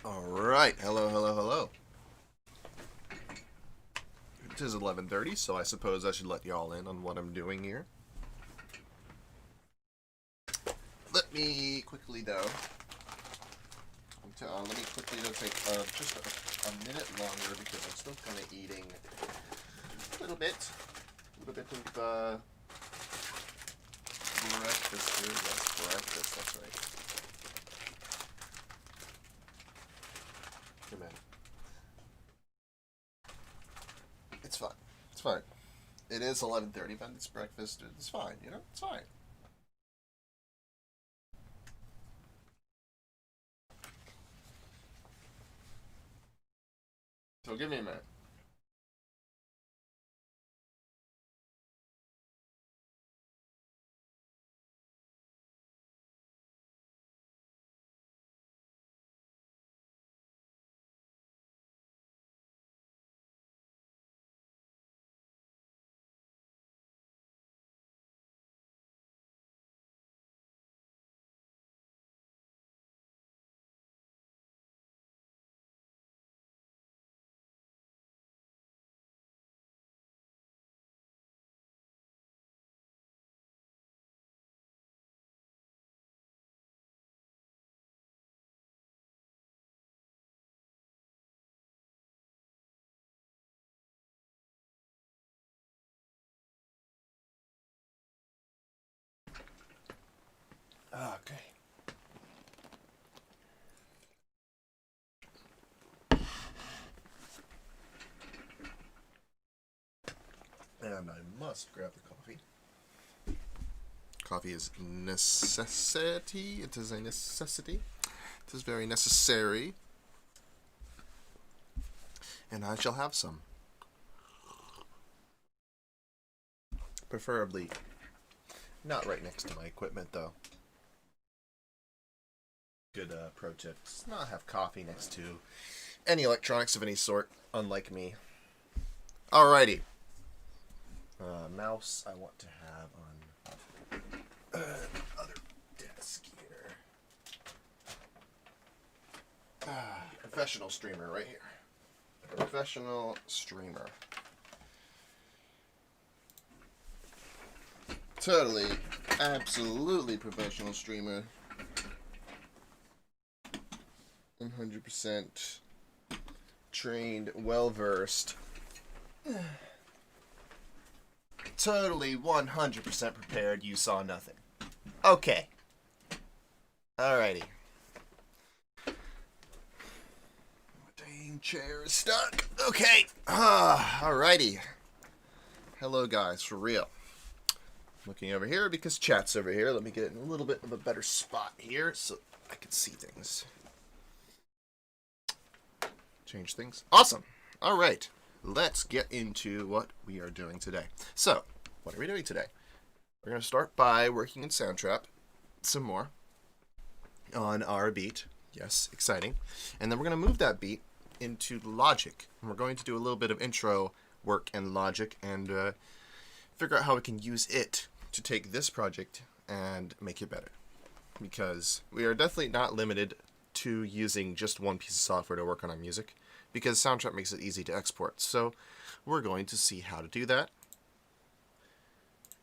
Alright, hello. It is 11:30, so I suppose I should let y'all in on what I'm doing here. Let me quickly, though, take just a minute longer because I'm still kind of eating a little bit of breakfast here. Yes, breakfast, that's right. Come in. It's fine. It's fine. It is 11:30, but it's breakfast. It's fine, It's fine. So give me a minute. Okay. And I must grab the coffee. Coffee is necessity. It is a necessity. It is very necessary. And I shall have some. Preferably not right next to my equipment, though. Good pro tip. Just not have coffee next to any electronics of any sort, unlike me. Alrighty. Mouse I want to have on other desk here. Professional streamer right here. Professional streamer. Totally, absolutely professional streamer. 100% trained, well versed. Totally 100% prepared. You saw nothing. Okay. Alrighty. Dang chair is stuck. Okay. Alrighty. Hello, guys, for real. Looking over here because chat's over here. Let me get in a little bit of a better spot here so I can see things. Change things. Awesome. All right. Let's get into what we are doing today. So, what are we doing today? We're going to start by working in Soundtrap some more on our beat. Yes, exciting. And then we're going to move that beat into Logic. And we're going to do a little bit of intro work in Logic and figure out how we can use it to take this project and make it better. Because we are definitely not limited to using just one piece of software to work on our music, because Soundtrap makes it easy to export. So we're going to see how to do that.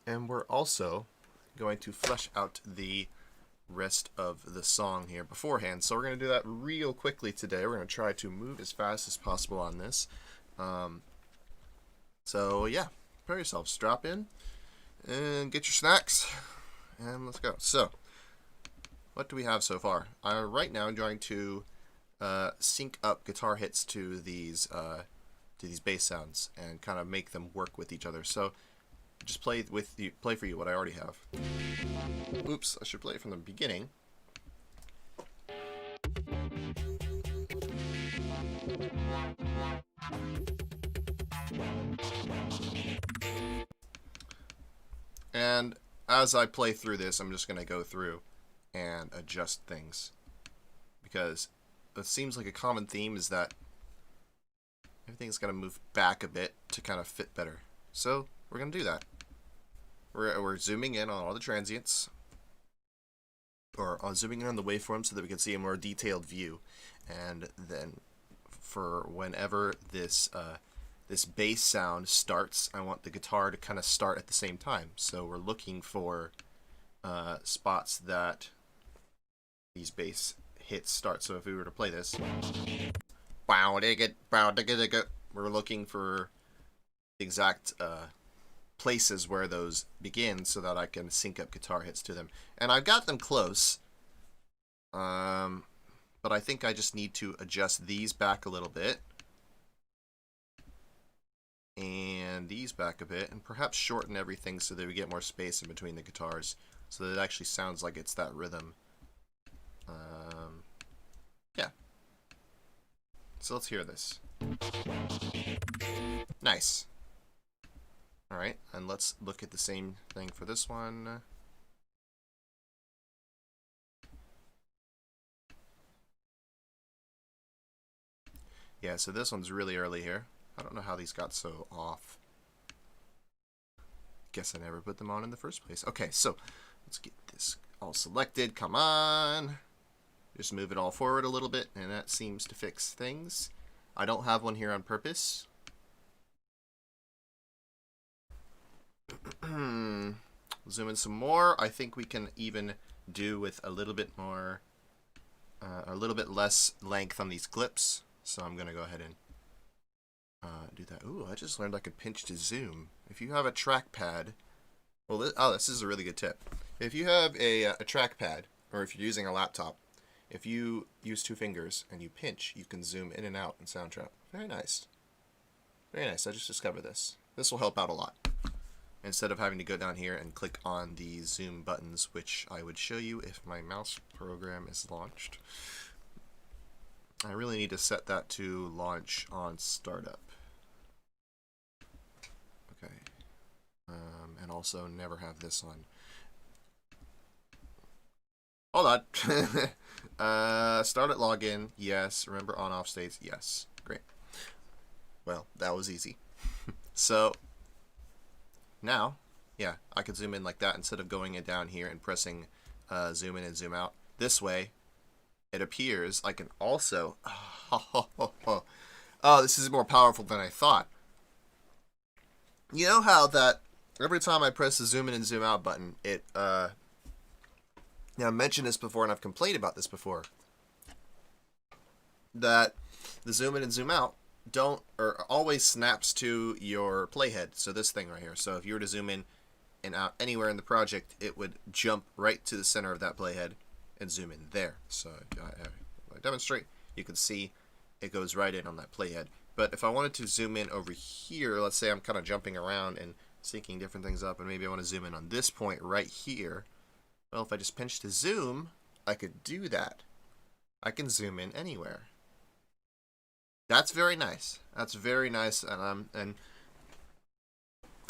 And we're also going to flesh out the rest of the song here beforehand. So we're going to do that real quickly today. We're going to try to move as fast as possible on this. So yeah, prepare yourselves. Strap in and get your snacks. And let's go. So, what do we have so far? Right now I'm going to sync up guitar hits to these bass sounds and kind of make them work with each other. So just play for you what I already have. Oops, I should play it from the beginning. And as I play through this, I'm just going to go through and adjust things, because it seems like a common theme is that everything's got to move back a bit to kind of fit better. So we're going to do that. We're zooming in on all the transients. or zooming in on the waveform so that we can see a more detailed view. And then for whenever this this bass sound starts, I want the guitar to kind of start at the same time. So we're looking for spots that these bass hits start. So if we were to play this, we're looking for the exact places where those begin so that I can sync up guitar hits to them. And I've got them close, but I think I just need to adjust these back a little bit, and these back a bit, and perhaps shorten everything so that we get more space in between the guitars, so that it actually sounds like it's that rhythm. Yeah. So let's hear this. Nice. Alright, and let's look at the same thing for this one. Yeah, so this one's really early here. I don't know how these got so off. Guess I never put them on in the first place. Okay, so let's get this all selected. Come on. Just move it all forward a little bit, and that seems to fix things. I don't have one here on purpose. Zoom in some more. I think we can even do with a little bit more, a little bit less length on these clips. So I'm going to go ahead and do that. Ooh, I just learned I could pinch to zoom. If you have a trackpad, well, this is a really good tip. If you have a trackpad, or if you're using a laptop, if you use 2 fingers and you pinch, you can zoom in and out in Soundtrap. Very nice. Very nice. I just discovered this. This will help out a lot. Instead of having to go down here and click on the zoom buttons, which I would show you if my mouse program is launched. I really need to set that to launch on startup. Okay. And also never have this on. Hold on. Start at login. Yes. Remember on-off states. Yes. Great. Well, that was easy. So now, yeah, I could zoom in like that instead of going down here and pressing zoom in and zoom out. This way, it appears I can also... Oh, this is more powerful than I thought. You know how that every time I press the zoom in and zoom out button, it... Now, I mentioned this before, and I've complained about this before, that the zoom in and zoom out always snaps to your playhead. So this thing right here. So if you were to zoom in and out anywhere in the project, it would jump right to the center of that playhead and zoom in there. So if I demonstrate, you can see it goes right in on that playhead. But if I wanted to zoom in over here, let's say I'm kind of jumping around and syncing different things up, and maybe I want to zoom in on this point right here. Well, if I just pinch to zoom, I could do that. I can zoom in anywhere. That's very nice. That's very nice, and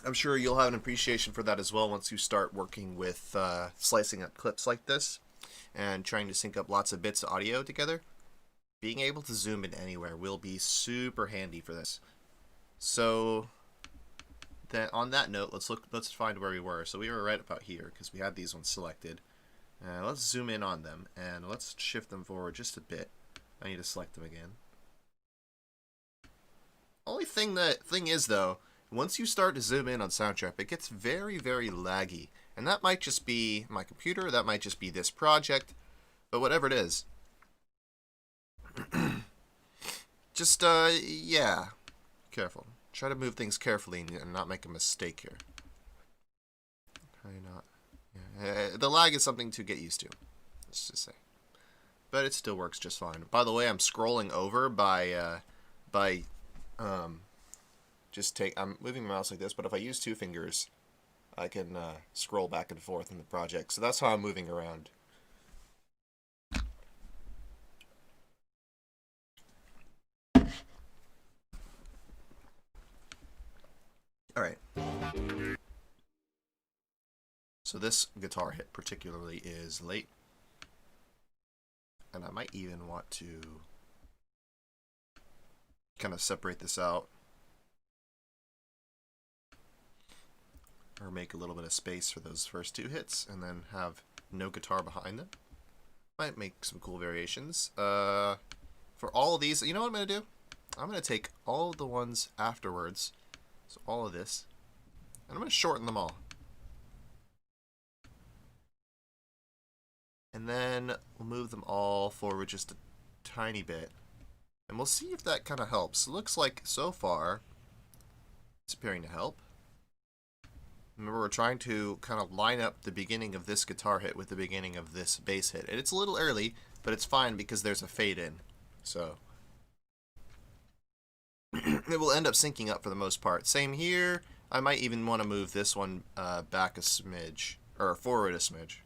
I'm sure you'll have an appreciation for that as well once you start working with slicing up clips like this and trying to sync up lots of bits of audio together. Being able to zoom in anywhere will be super handy for this. So then, on that note, let's find where we were. So we were right about here because we had these ones selected. Let's zoom in on them and let's shift them forward just a bit. I need to select them again. Only thing is though, once you start to zoom in on Soundtrap, it gets very, very laggy. And that might just be my computer, that might just be this project, but whatever it is. Just, yeah, careful. Try to move things carefully and not make a mistake here. Probably not. Yeah. The lag is something to get used to, let's just say. But it still works just fine. By the way, I'm scrolling over I'm moving my mouse like this, but if I use 2 fingers, I can scroll back and forth in the project. So that's how I'm moving around. All right. So this guitar hit particularly is late. And I might even want to kind of separate this out. Or make a little bit of space for those first 2 hits and then have no guitar behind them. Might make some cool variations. For all of these, you know what I'm going to do? I'm going to take all of the ones afterwards, so all of this, and I'm going to shorten them all. And then we'll move them all forward just a tiny bit. And we'll see if that kind of helps. It looks like, so far, it's appearing to help. Remember, we're trying to kind of line up the beginning of this guitar hit with the beginning of this bass hit. And it's a little early, but it's fine because there's a fade in. So it will end up syncing up for the most part. Same here. I might even want to move this one back a smidge, or forward a smidge.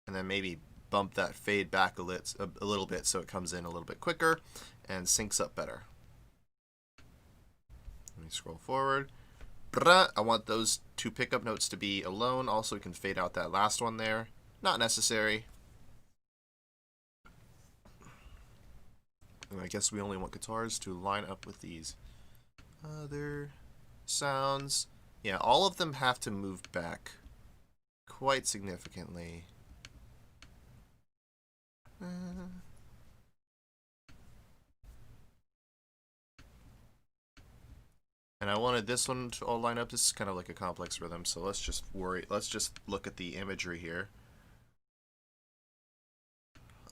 And then maybe bump that fade back a little bit so it comes in a little bit quicker and syncs up better. Let me scroll forward. I want those two pickup notes to be alone. Also, we can fade out that last one there. Not necessary. And I guess we only want guitars to line up with these other sounds. Yeah, all of them have to move back quite significantly. And I wanted this one to all line up. This is kind of like a complex rhythm, so let's just look at the imagery here.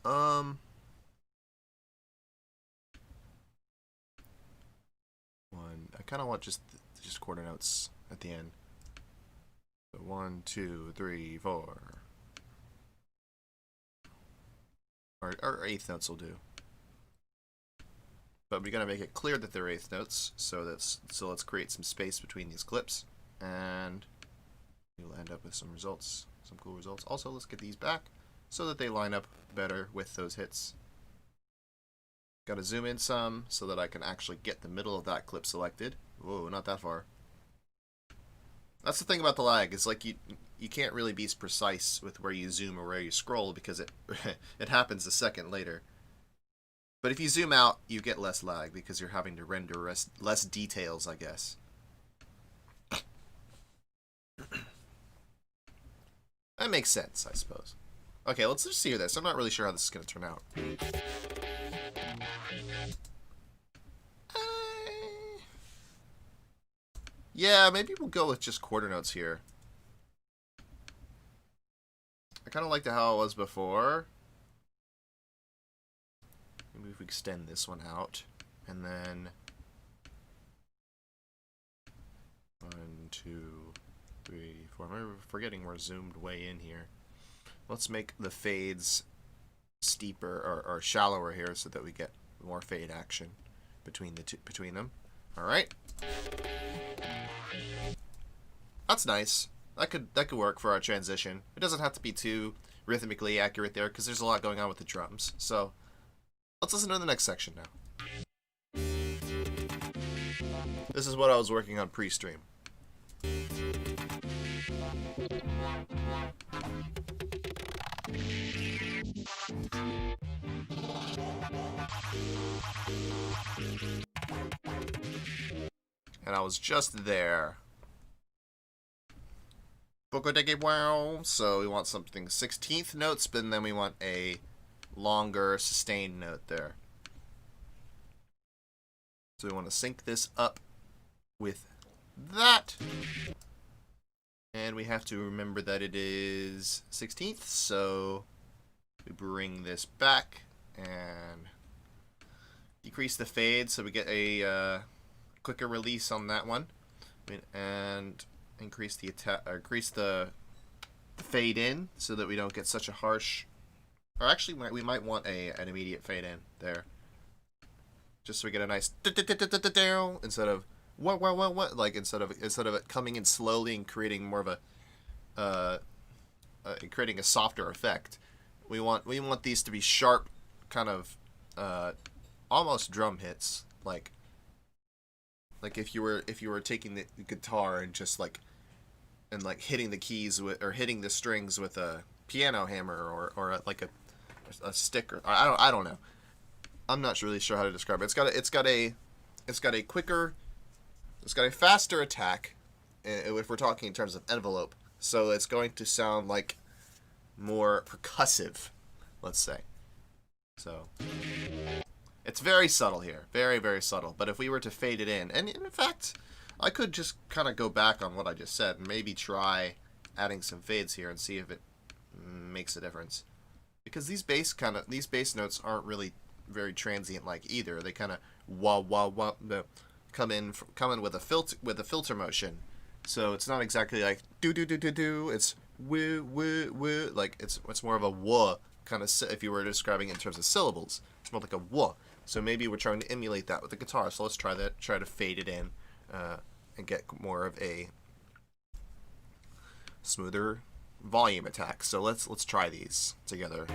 One. I kind of want just quarter notes at the end. So 1, 2, 3, 4. Or eighth notes will do. But we're gonna make it clear that they're eighth notes, so let's create some space between these clips, and you'll end up with some results, some cool results. Also, let's get these back so that they line up better with those hits. Gotta zoom in some so that I can actually get the middle of that clip selected. Whoa, not that far. That's the thing about the lag, is like you can't really be precise with where you zoom or where you scroll because it it happens a second later. But if you zoom out, you get less lag because you're having to render less details, I guess. That makes sense, I suppose. Okay, let's just see this. I'm not really sure how this is going to turn out. Yeah, maybe we'll go with just quarter notes here. I kind of liked how it was before. Maybe if we extend this one out, and then 1, 2, 3, 4. I'm forgetting we're zoomed way in here. Let's make the fades steeper or shallower here so that we get more fade action between them. All right. That's nice. That could work for our transition. It doesn't have to be too rhythmically accurate there because there's a lot going on with the drums. So let's listen to the next section now. This is what I was working on pre-stream. And I was just there. So we want something 16th notes, but then we want a longer sustained note there. So we want to sync this up with that. And we have to remember that it is 16th, so we bring this back and decrease the fade so we get a quicker release on that one. And increase the fade in so that we don't get such a harsh, or actually we might want an immediate fade in there, just so we get a nice instead of what, like instead of it coming in slowly and creating more of a creating a softer effect. We want these to be sharp, kind of almost drum hits, like if you were taking the guitar and just hitting the keys with, or hitting the strings with a piano hammer or a stick, or I don't know. I'm not really sure how to describe it. It's got a faster attack if we're talking in terms of envelope. So it's going to sound like more percussive, let's say. So it's very subtle here, very, very subtle. But if we were to fade it in, and in fact, I could just kind of go back on what I just said and maybe try adding some fades here and see if it makes a difference. Because these bass notes aren't really very transient like either. They kind of wah wah wah come in with a filter motion. So it's not exactly like do do do do do. It's woo woo woo. Like it's more of a wah kind of. If you were describing it in terms of syllables, it's more like a wah. So maybe we're trying to emulate that with the guitar. So let's try that. Try to fade it in and get more of a smoother volume attack. So let's try these together.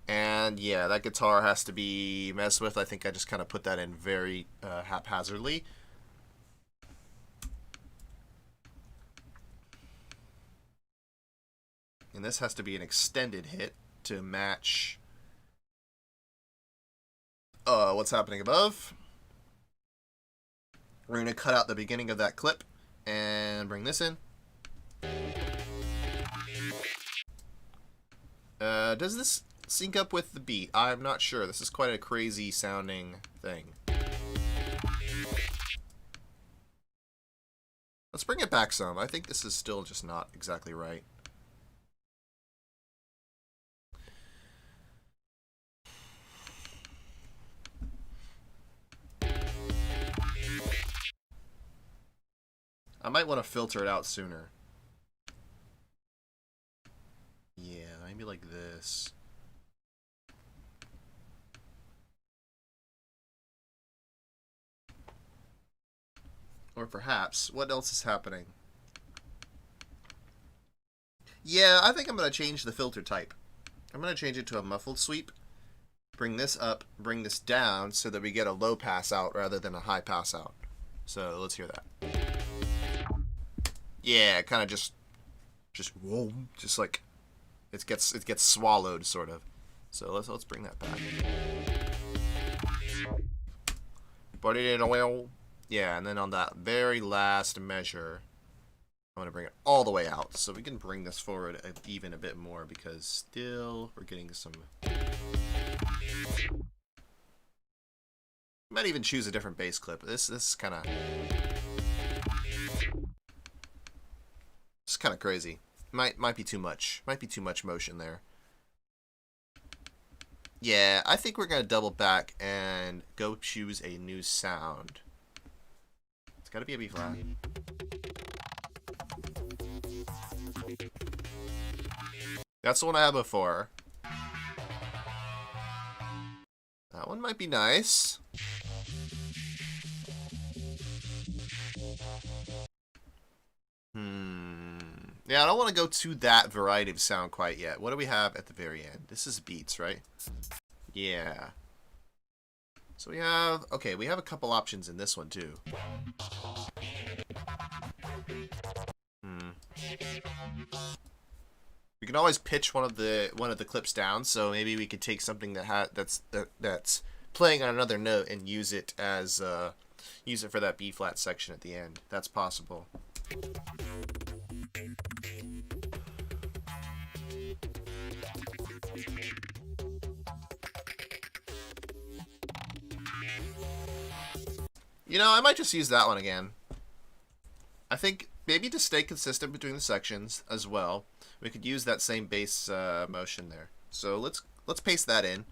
And yeah, that guitar has to be messed with. I think I just kind of put that in very haphazardly. And this has to be an extended hit to match what's happening above. We're going to cut out the beginning of that clip and bring this in. Does this sync up with the beat? I'm not sure. This is quite a crazy sounding thing. Let's bring it back some. I think this is still just not exactly right. I might want to filter it out sooner. Yeah, maybe like this. Or perhaps, what else is happening? Yeah, I think I'm going to change the filter type. I'm going to change it to a muffled sweep. Bring this up, bring this down so that we get a low pass out rather than a high pass out. So let's hear that. Yeah, kind of just whoa, just like it gets swallowed sort of. So let's bring that back. Put it in oil. Yeah, and then on that very last measure, I'm gonna bring it all the way out so we can bring this forward even a bit more because still we're getting some. Might even choose a different bass clip. This is kind of. It's kind of crazy. Might be too much. Might be too much motion there. Yeah, I think we're gonna double back and go choose a new sound. It's gotta be a B flat. That's the one I had before. That one might be nice. Yeah, I don't want to go to that variety of sound quite yet. What do we have at the very end? This is beats, right? Yeah. So we have... Okay, we have a couple options in this one, too. We can always pitch one of the clips down, so maybe we could take something that's playing on another note and use it as use it for that B flat section at the end. That's possible. You know, I might just use that one again. I think maybe to stay consistent between the sections as well, we could use that same bass motion there. So let's paste that in,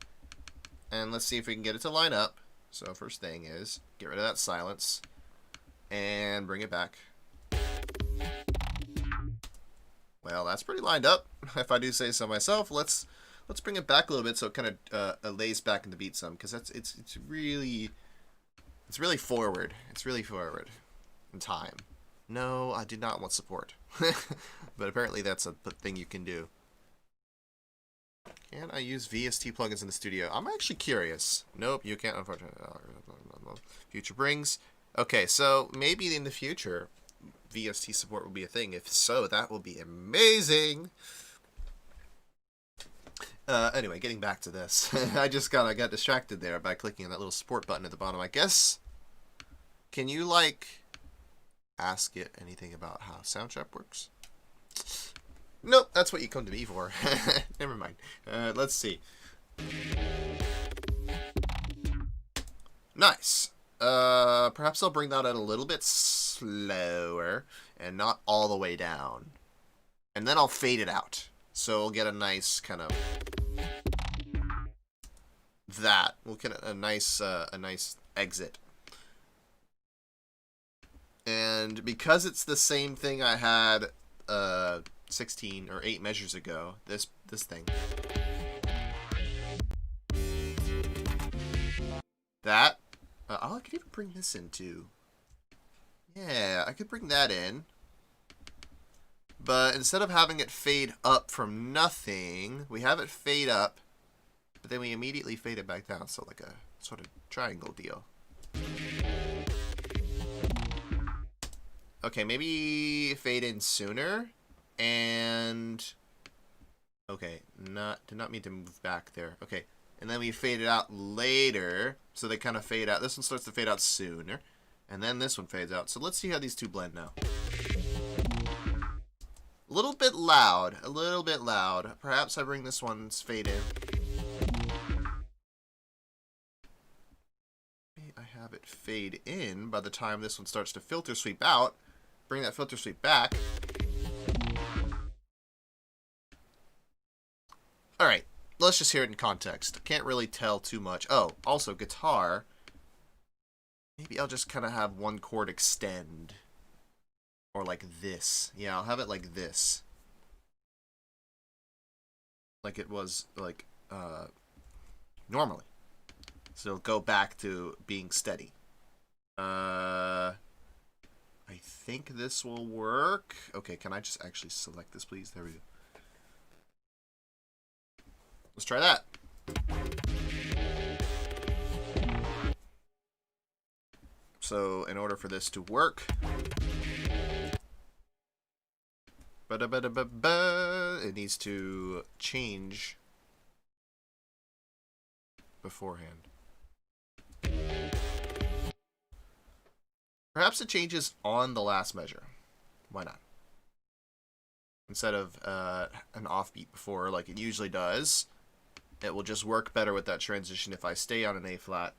and let's see if we can get it to line up. So first thing is get rid of that silence and bring it back. Well, that's pretty lined up, if I do say so myself. Let's bring it back a little bit so it kind of lays back in the beat some, because it's really forward. It's really forward in time. No, I did not want support, but apparently that's a thing you can do. Can I use VST plugins in the studio? I'm actually curious. Nope, you can't, unfortunately. Future brings. Okay, so maybe in the future, VST support will be a thing. If so, that will be amazing. Anyway, getting back to this. I just got distracted there by clicking on that little support button at the bottom. I guess, can you, like, ask it anything about how Soundtrap works? Nope, that's what you come to me for. Never mind. Let's see. Nice. Perhaps I'll bring that out a little bit slower and not all the way down. And then I'll fade it out. So we'll get a nice kind of that. We'll get a nice exit. And because it's the same thing I had 16 or 8 measures ago, this thing. That. Oh, I could even bring this in too. Yeah, I could bring that in. But instead of having it fade up from nothing, we have it fade up, but then we immediately fade it back down. So like a sort of triangle deal. Okay, maybe fade in sooner. And okay, did not mean to move back there. Okay, and then we fade it out later, so they kind of fade out. This one starts to fade out sooner, and then this one fades out. So let's see how these two blend now. A little bit loud, a little bit loud. Perhaps I bring this one's fade in. Maybe I have it fade in by the time this one starts to filter sweep out. Bring that filter sweep back. Alright, let's just hear it in context. Can't really tell too much. Oh, also guitar. Maybe I'll just kind of have one chord extend. Or like this. Yeah, I'll have it like this. Like it was like normally. So it'll go back to being steady. I think this will work. Okay, can I just actually select this, please? There we go. Let's try that. So in order for this to work, it needs to change beforehand. Perhaps it changes on the last measure. Why not? Instead of an offbeat before, like it usually does, it will just work better with that transition if I stay on an A flat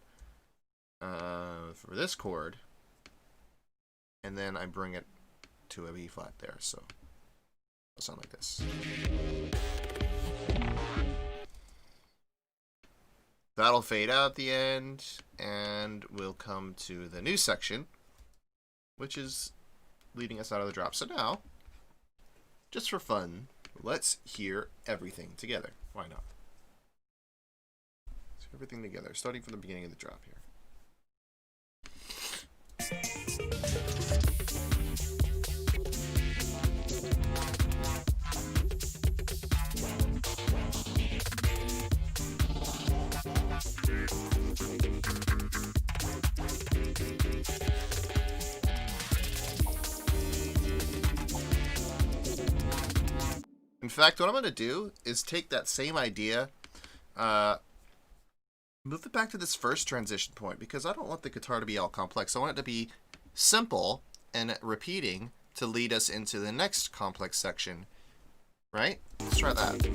for this chord, and then I bring it to a B flat there. So it'll sound like this. That'll fade out at the end, and we'll come to the new section, which is leading us out of the drop. So now, just for fun, let's hear everything together. Why not? Let's hear everything together, starting from the beginning of the drop here. In fact, what I'm going to do is take that same idea, move it back to this first transition point, because I don't want the guitar to be all complex. I want it to be simple and repeating to lead us into the next complex section, right? Let's try that.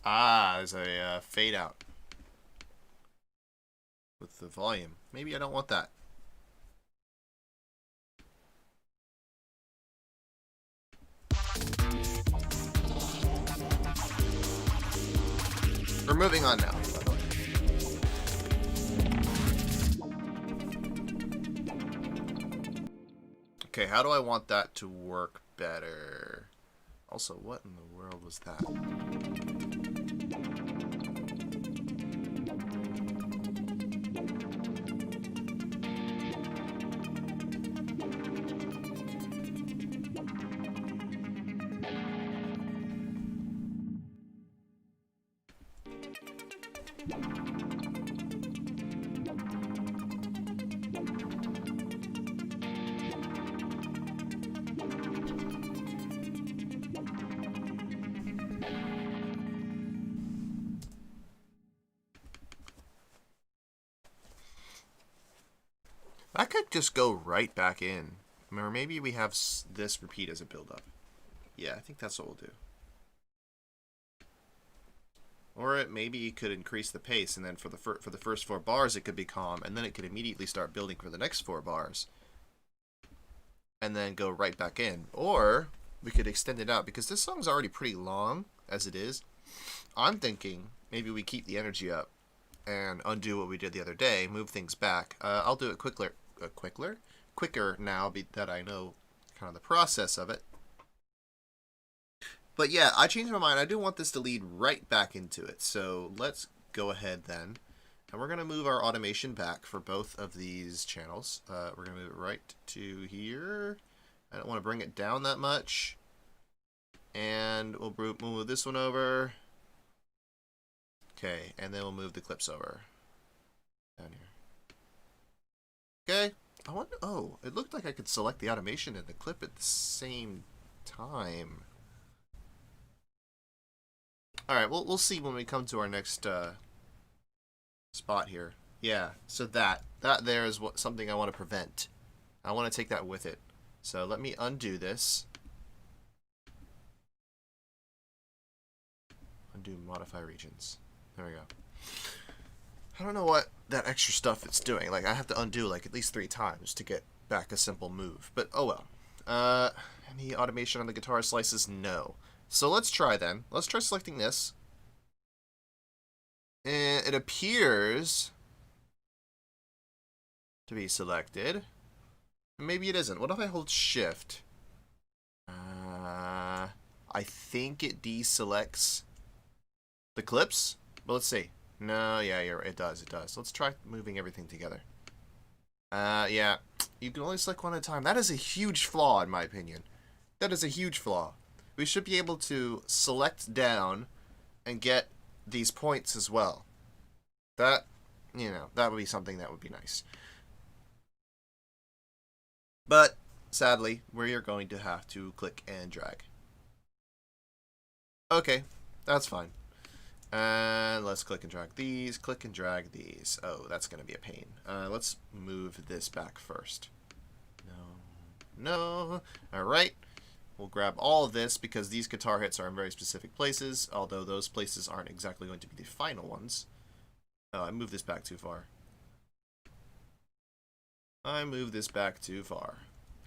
Ah, there's a fade out with the volume. Maybe I don't want that. We're moving on now, by the way. Okay, how do I want that to work better? Also, what in the world was that? That could just go right back in. Or maybe we have this repeat as a build-up. Yeah, I think that's what we'll do. Or it maybe could increase the pace, and then for the first 4 bars it could be calm, and then it could immediately start building for the next 4 bars. And then go right back in. Or we could extend it out, because this song's already pretty long as it is. I'm thinking maybe we keep the energy up and undo what we did the other day, move things back. I'll do it quicker now that I know kind of the process of it. But yeah, I changed my mind. I do want this to lead right back into it. So let's go ahead then. And we're going to move our automation back for both of these channels. We're going to move it right to here. I don't want to bring it down that much. And we'll move this one over. Okay, and then we'll move the clips over. Down here. Okay. I wonder, oh, it looked like I could select the automation and the clip at the same time. Alright, we'll see when we come to our next spot here. Yeah, so that there is something I want to prevent. I want to take that with it. So let me undo this. Undo modify regions. There we go. I don't know what that extra stuff it's doing. Like, I have to undo like at least 3 times to get back a simple move. But oh well. Any automation on the guitar slices? No. So let's try then. Let's try selecting this. And it appears to be selected. Maybe it isn't. What if I hold shift? I think it deselects the clips. But let's see. No, yeah, it does. It does. Let's try moving everything together. Yeah. You can only select one at a time. That is a huge flaw, in my opinion. That is a huge flaw. We should be able to select down and get these points as well. That, that would be something that would be nice. But, sadly, we are going to have to click and drag. Okay, that's fine. And let's click and drag these, click and drag these. Oh, that's going to be a pain. Let's move this back first. No. All right. We'll grab all of this because these guitar hits are in very specific places, although those places aren't exactly going to be the final ones. Oh, I moved this back too far. I moved this back too far.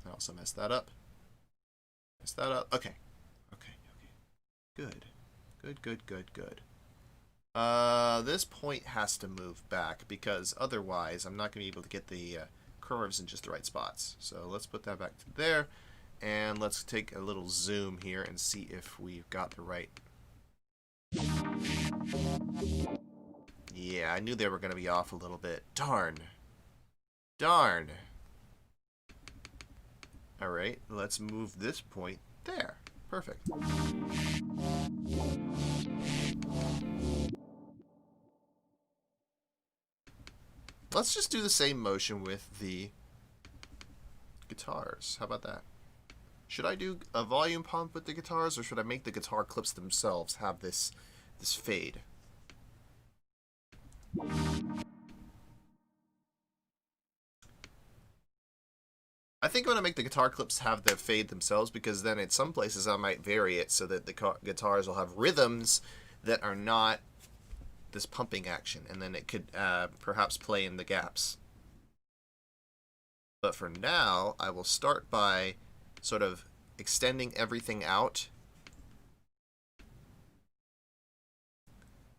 I also messed that up. Okay. Good. This point has to move back because otherwise I'm not going to be able to get the curves in just the right spots. So let's put that back to there. And let's take a little zoom here and see if we've got the right. Yeah, I knew they were going to be off a little bit. Darn. Alright, let's move this point there. Perfect. Let's just do the same motion with the guitars. How about that? Should I do a volume pump with the guitars, or should I make the guitar clips themselves have this fade? I think I'm going to make the guitar clips have the fade themselves, because then in some places I might vary it so that the guitars will have rhythms that are not this pumping action, and then it could perhaps play in the gaps. But for now, I will start by sort of extending everything out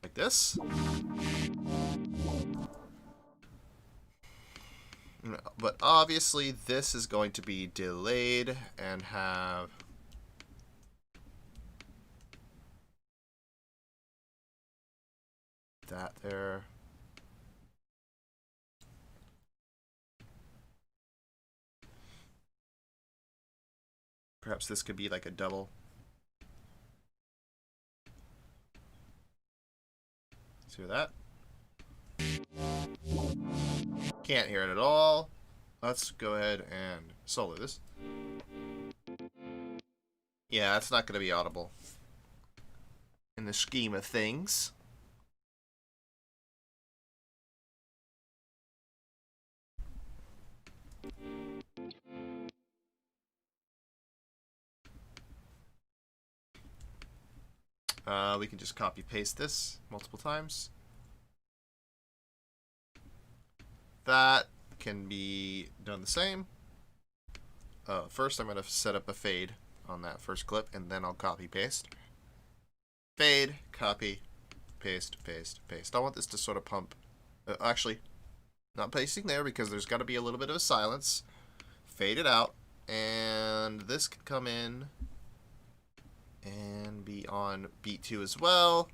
like this. But obviously this is going to be delayed and have that there. Perhaps this could be like a double. See that? Can't hear it at all. Let's go ahead and solo this. Yeah, that's not going to be audible in the scheme of things. We can just copy paste this multiple times. That can be done the same. First, I'm going to set up a fade on that first clip, and then I'll copy paste. Fade, copy, paste, paste, paste. I want this to sort of pump. Actually, not pasting there because there's got to be a little bit of a silence. Fade it out, and this can come in and be on beat 2 as well.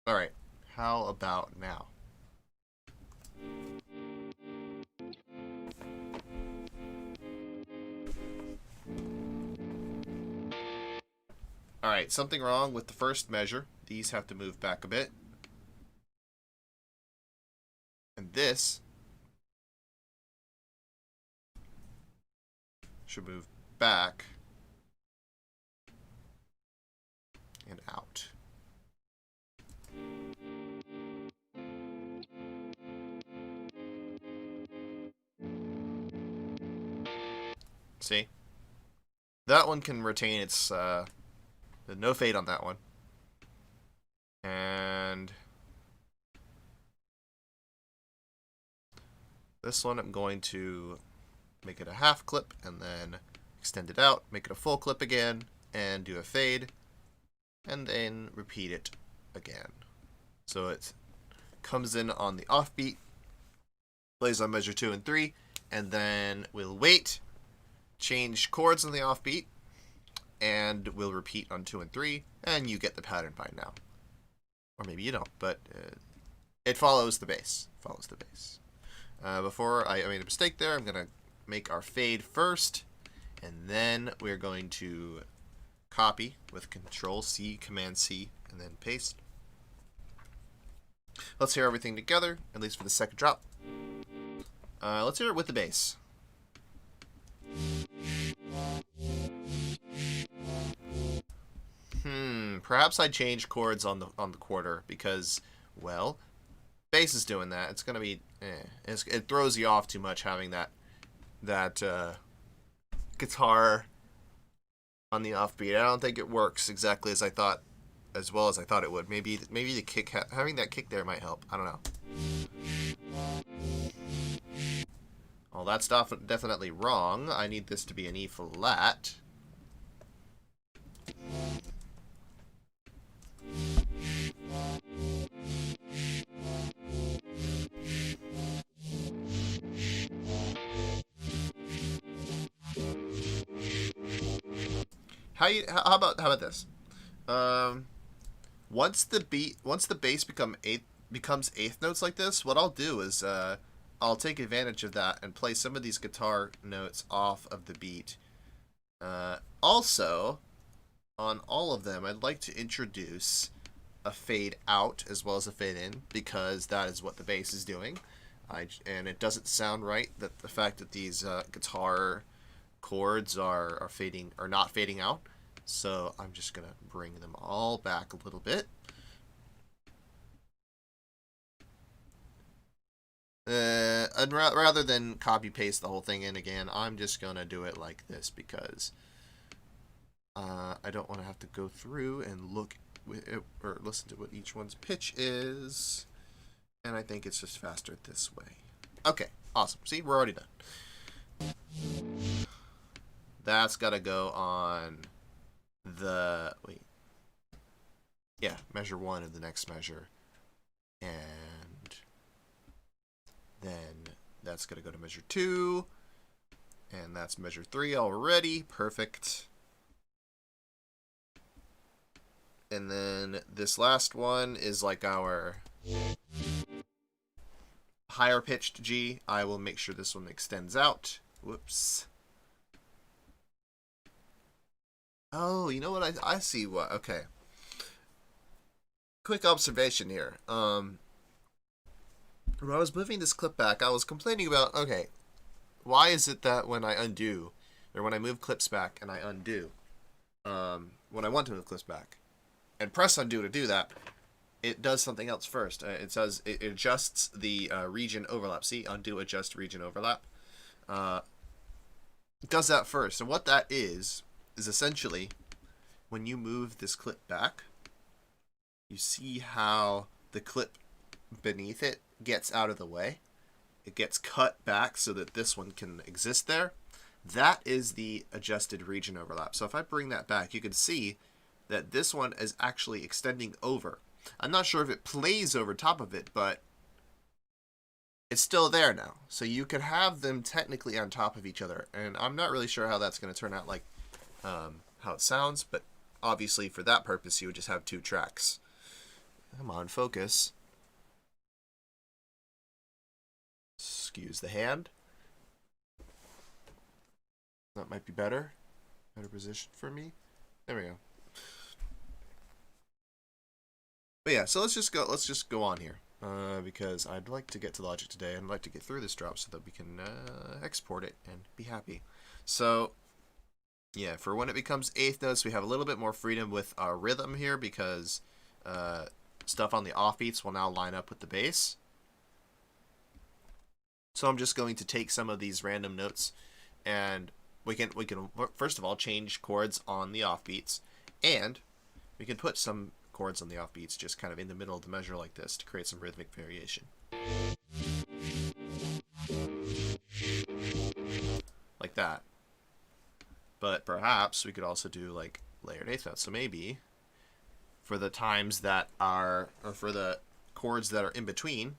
All right, how about now? All right, something wrong with the first measure. These have to move back a bit. And this should move back and out. See? That one can retain its no fade on that one. And this one I'm going to make it a half clip and then extend it out, make it a full clip again, and do a fade, and then repeat it again. So it comes in on the offbeat, plays on measure 2 and 3, and then we'll wait, change chords on the offbeat, and we'll repeat on 2 and 3, and you get the pattern by now. Or maybe you don't, but it follows the bass. Before I made a mistake there, I'm going to make our fade first, and then we're going to copy with Control-C, Command-C, and then paste. Let's hear everything together, at least for the second drop. Let's hear it with the bass. Perhaps I change chords on the quarter because, well, bass is doing that. It's gonna be, it throws you off too much having that guitar on the offbeat. I don't think it works exactly as well as I thought it would. Maybe the kick, having that kick there might help. I don't know. Well, that's definitely wrong. I need this to be an E flat. How about this? Once the bass becomes eighth notes like this, what I'll do is I'll take advantage of that and play some of these guitar notes off of the beat. Also, on all of them, I'd like to introduce a fade out as well as a fade in because that is what the bass is doing. And it doesn't sound right that the fact that these guitar chords are not fading out. So I'm just gonna bring them all back a little bit. And rather than copy paste the whole thing in again, I'm just gonna do it like this because I don't want to have to go through and look or listen to what each one's pitch is, and I think it's just faster this way. Okay, awesome. See, we're already done. That's gotta go on the measure 1 of the next measure, and then that's gonna go to measure 2, and that's measure 3 already. Perfect. And then this last one is like our higher pitched G. I will make sure this one extends out. Whoops. Oh, you know what? I see what. Okay. Quick observation here. When I was moving this clip back, I was complaining about, okay, why is it that when I undo, or when I move clips back and I undo, when I want to move clips back, and press undo to do that, it does something else first. It says it adjusts the region overlap. See, undo, adjust region overlap. it does that first. And what that is essentially when you move this clip back, you see how the clip beneath it gets out of the way. It gets cut back so that this one can exist there. That is the adjusted region overlap. So if I bring that back, you can see that this one is actually extending over. I'm not sure if it plays over top of it, but it's still there now. So you could have them technically on top of each other. And I'm not really sure how that's going to turn out, like how it sounds, but obviously for that purpose, you would just have 2 tracks. Come on, focus. Excuse the hand. That might be better. Better position for me. There we go. But yeah, so let's just go on here. Because I'd like to get to Logic today. I'd like to get through this drop so that we can export it and be happy. So yeah, for when it becomes eighth notes, we have a little bit more freedom with our rhythm here because stuff on the offbeats will now line up with the bass. So I'm just going to take some of these random notes, and we can first of all change chords on the offbeats, and we can put some chords on the offbeats just kind of in the middle of the measure like this to create some rhythmic variation. Like that. But perhaps we could also do like layered eighth notes. So maybe for the times that are, or for the chords that are in between,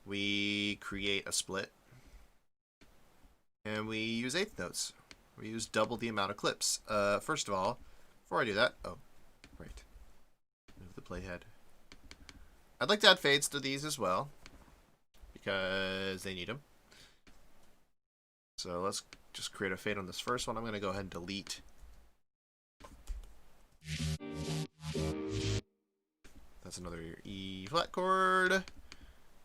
we create a split and we use eighth notes. We use double the amount of clips. First of all, before I do that, oh, right. Move the playhead. I'd like to add fades to these as well because they need them. So let's just create a fade on this first one. I'm going to go ahead and delete. That's another E flat chord. I'm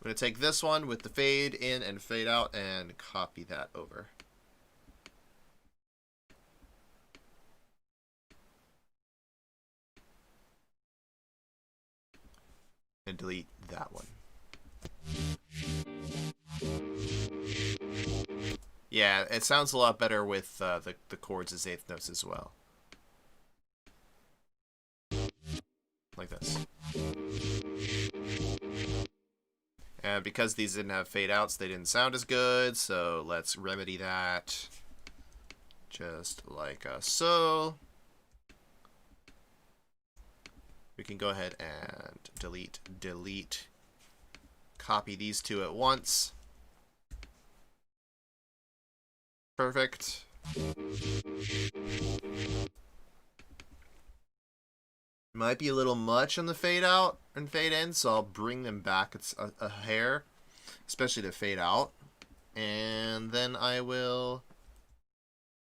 going to take this one with the fade in and fade out and copy that over. And delete that one. Yeah, it sounds a lot better with the chords as eighth notes as well. Like this. And because these didn't have fade outs, they didn't sound as good, so let's remedy that. Just like so. We can go ahead and delete, copy these two at once. Perfect. Might be a little much on the fade out and fade in, so I'll bring them back a hair, especially to fade out. And then I will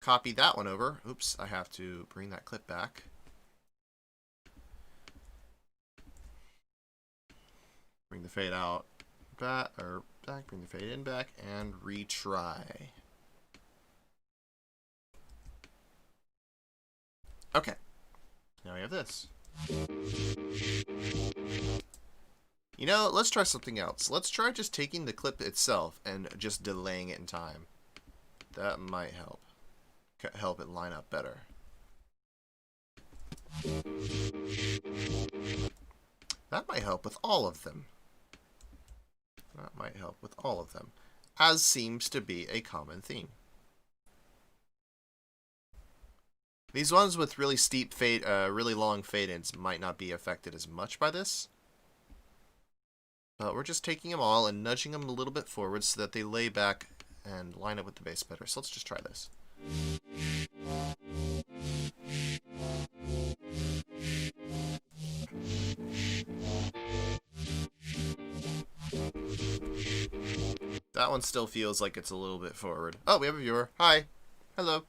copy that one over. Oops, I have to bring that clip back. Bring the fade out back, bring the fade in back, and retry. Okay, now we have this. You know, let's try something else. Let's try just taking the clip itself and just delaying it in time. That might help it line up better. That might help with all of them. That might help with all of them, as seems to be a common theme. These ones with really steep fade, really long fade-ins might not be affected as much by this. But we're just taking them all and nudging them a little bit forward so that they lay back and line up with the bass better. So let's just try this. That one still feels like it's a little bit forward. Oh, we have a viewer. Hi. Hello.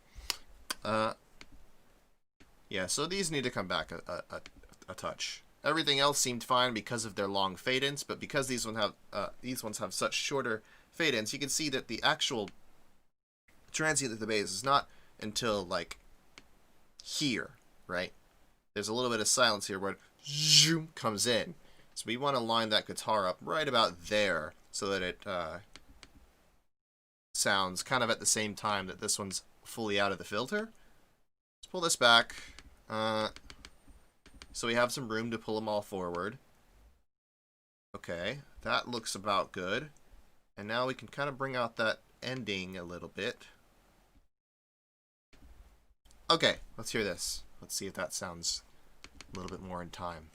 Yeah, so these need to come back a touch. Everything else seemed fine because of their long fade-ins, but because these ones have such shorter fade-ins, you can see that the actual transient of the bass is not until like here, right? There's a little bit of silence here where it zoom comes in. So we want to line that guitar up right about there so that it sounds kind of at the same time that this one's fully out of the filter. Let's pull this back. So we have some room to pull them all forward. Okay, that looks about good. And now we can kind of bring out that ending a little bit. Okay, let's hear this. Let's see if that sounds a little bit more in time.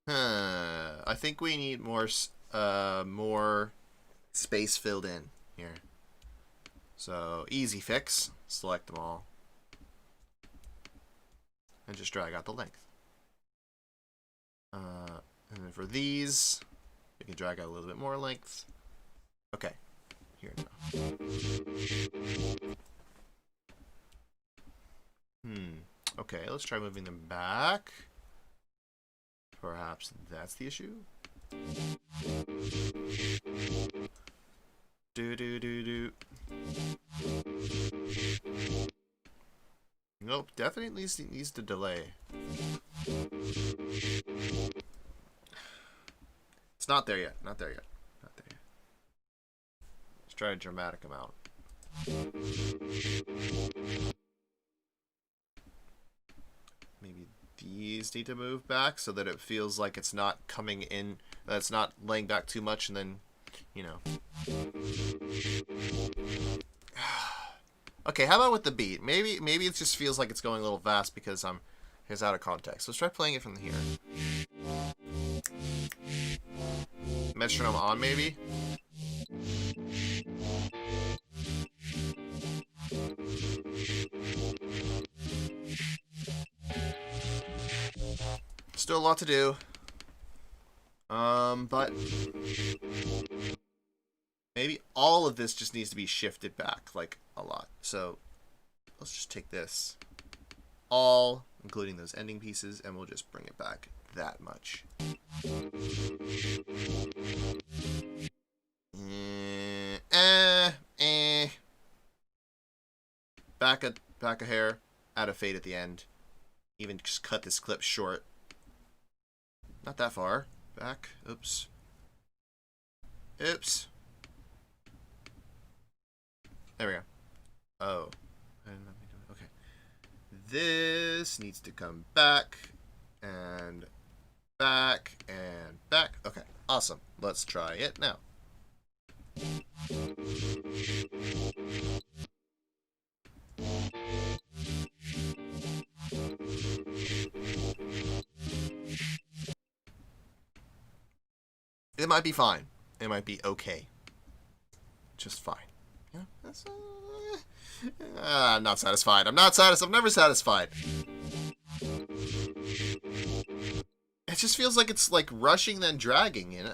I think we need more space filled in here. So easy fix. Select them all. And just drag out the length. And then for these, we can drag out a little bit more length. Okay, here now. Okay, let's try moving them back. Perhaps that's the issue. Do. Nope, definitely needs to delay. It's not there yet. Not there yet. Not there yet. Let's try a dramatic amount. Maybe these need to move back so that it feels like it's not coming in, that it's not laying back too much, and then, you know. Okay, how about with the beat? Maybe it just feels like it's going a little fast because it's out of context. Let's try playing it from here. Metronome on, maybe. Still a lot to do. But maybe all of this just needs to be shifted back, like, a lot. So let's just take this, all, including those ending pieces, and we'll just bring it back that much. Back a hair, add a fade at the end. Even just cut this clip short. Not that far. Back. Oops. Oops. There we go. Oh. Okay. This needs to come back. And back. And back. Okay. Awesome. Let's try it now. It might be fine. It might be okay. Just fine. Yeah, that's, I'm not satisfied. I'm never satisfied. It just feels like it's like rushing then dragging. And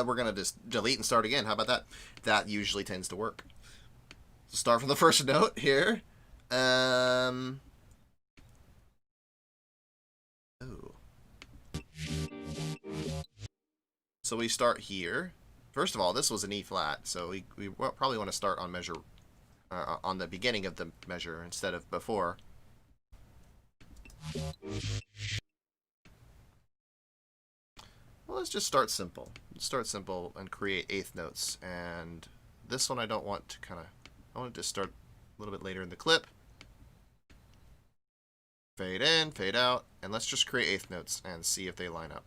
we're gonna just delete and start again. How about that? That usually tends to work. So start from the first note here. Oh. So we start here. First of all, this was an E flat, so we probably want to start on measure on the beginning of the measure instead of before. Well, let's just start simple. Let's start simple and create eighth notes. And this one I don't want to I want to just start a little bit later in the clip. Fade in, fade out, and let's just create eighth notes and see if they line up.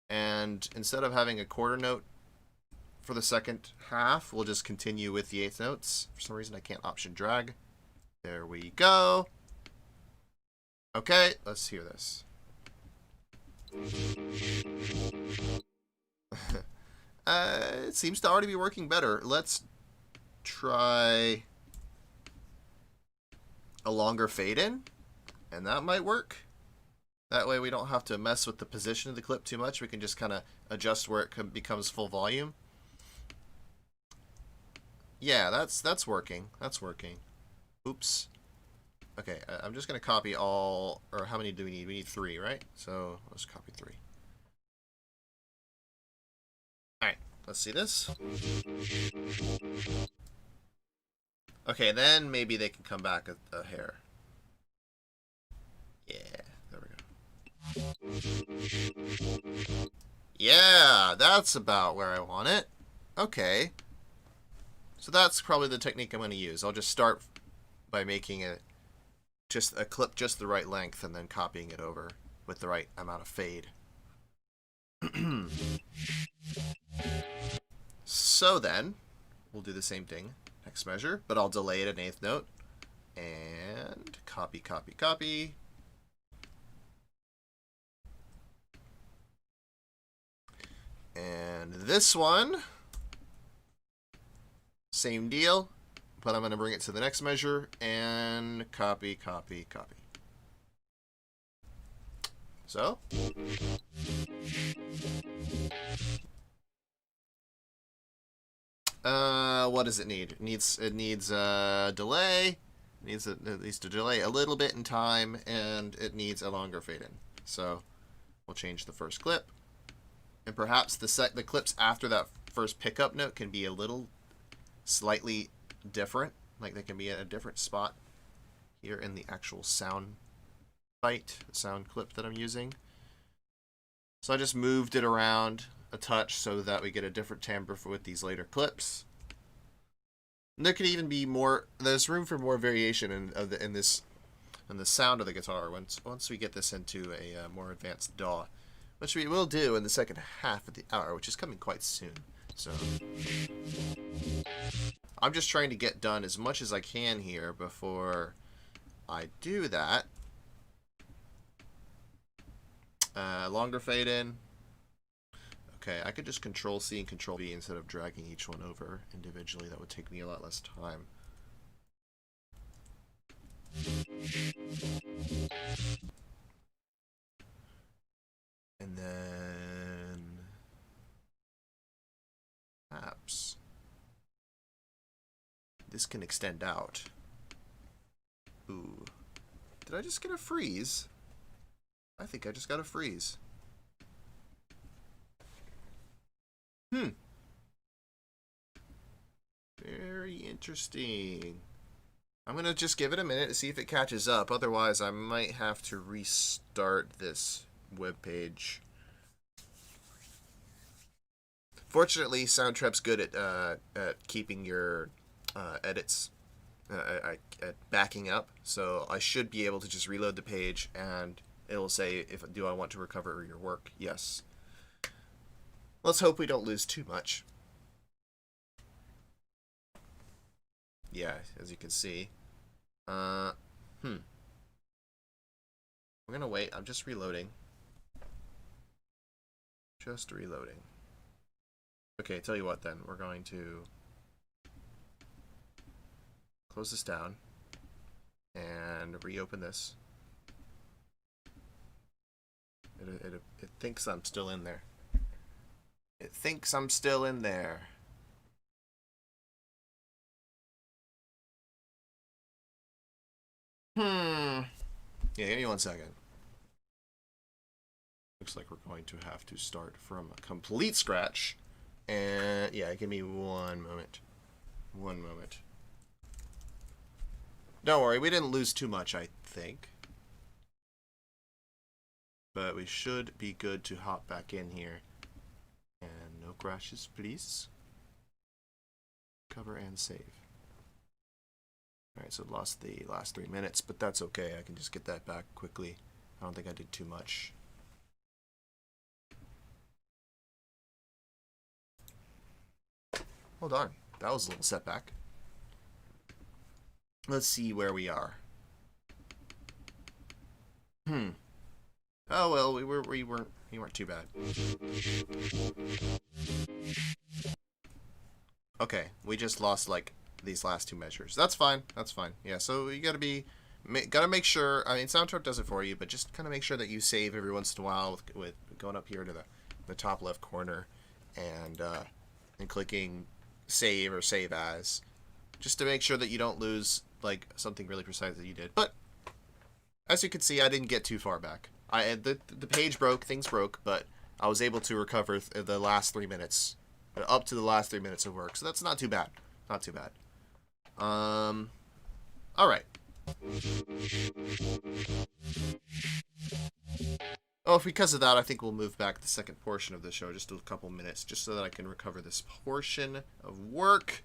And instead of having a quarter note for the second half, we'll just continue with the eighth notes. For some reason, I can't option drag. There we go. Okay, let's hear this. It seems to already be working better. Let's try a longer fade in, and that might work. That way we don't have to mess with the position of the clip too much. We can just kind of adjust where it becomes full volume. Yeah, that's working. That's working. Oops. Okay, I'm just going to copy all, or how many do we need? We need 3, right? So let's copy 3. All right, let's see this. Okay, then maybe they can come back a hair. Yeah, there we go. Yeah, that's about where I want it. Okay. So that's probably the technique I'm going to use. I'll just start by making it just a clip just the right length and then copying it over with the right amount of fade. So then, we'll do the same thing. Next measure, but I'll delay it an eighth note. And copy, copy, copy. And this one, same deal, but I'm going to bring it to the next measure and copy, copy, copy. So, what does it need? It needs a delay. It needs to delay a little bit in time, and it needs a longer fade in. So, we'll change the first clip, and perhaps the clips after that first pickup note can be a little slightly different, like they can be at a different spot here in the actual sound sound clip that I'm using. So I just moved it around a touch so that we get a different timbre with these later clips. And there could even be more. There's room for more variation in the sound of the guitar once we get this into a more advanced DAW, which we will do in the second half of the hour, which is coming quite soon. So I'm just trying to get done as much as I can here before I do that. Longer fade in. Okay, I could just Control C and Control V instead of dragging each one over individually. That would take me a lot less time. And then perhaps this can extend out. Ooh. Did I just get a freeze? I think I just got a freeze. Very interesting. I'm going to just give it a minute to see if it catches up. Otherwise, I might have to restart this web page. Fortunately, Soundtrap's good at keeping your edits at backing up. So I should be able to just reload the page and it'll say, do I want to recover your work? Yes. Let's hope we don't lose too much. Yeah, as you can see. We're gonna wait. I'm just reloading. Just reloading. Okay, tell you what then. We're going to close this down and reopen this. It thinks I'm still in there. It thinks I'm still in there. Yeah, give me 1 second. Looks like we're going to have to start from a complete scratch. And yeah, give me 1 moment. 1 moment. Don't worry, we didn't lose too much, I think. But we should be good to hop back in here. And no crashes, please. Cover and save. Alright, so lost the last 3 minutes, but that's okay. I can just get that back quickly. I don't think I did too much. Hold on. That was a little setback. Let's see where we are. Oh well, we weren't too bad. Okay, we just lost like these last 2 measures. That's fine. That's fine. Yeah, so you gotta make sure. I mean, Soundtrack does it for you, but just kind of make sure that you save every once in a while with going up here to the top left corner and clicking save or save as, just to make sure that you don't lose like something really precise that you did. But as you can see, I didn't get too far back. The page broke, things broke, but I was able to recover the last 3 minutes, up to the last 3 minutes of work. So that's not too bad. Not too bad. All right. Oh, because of that, I think we'll move back the second portion of the show just a couple minutes, just so that I can recover this portion of work.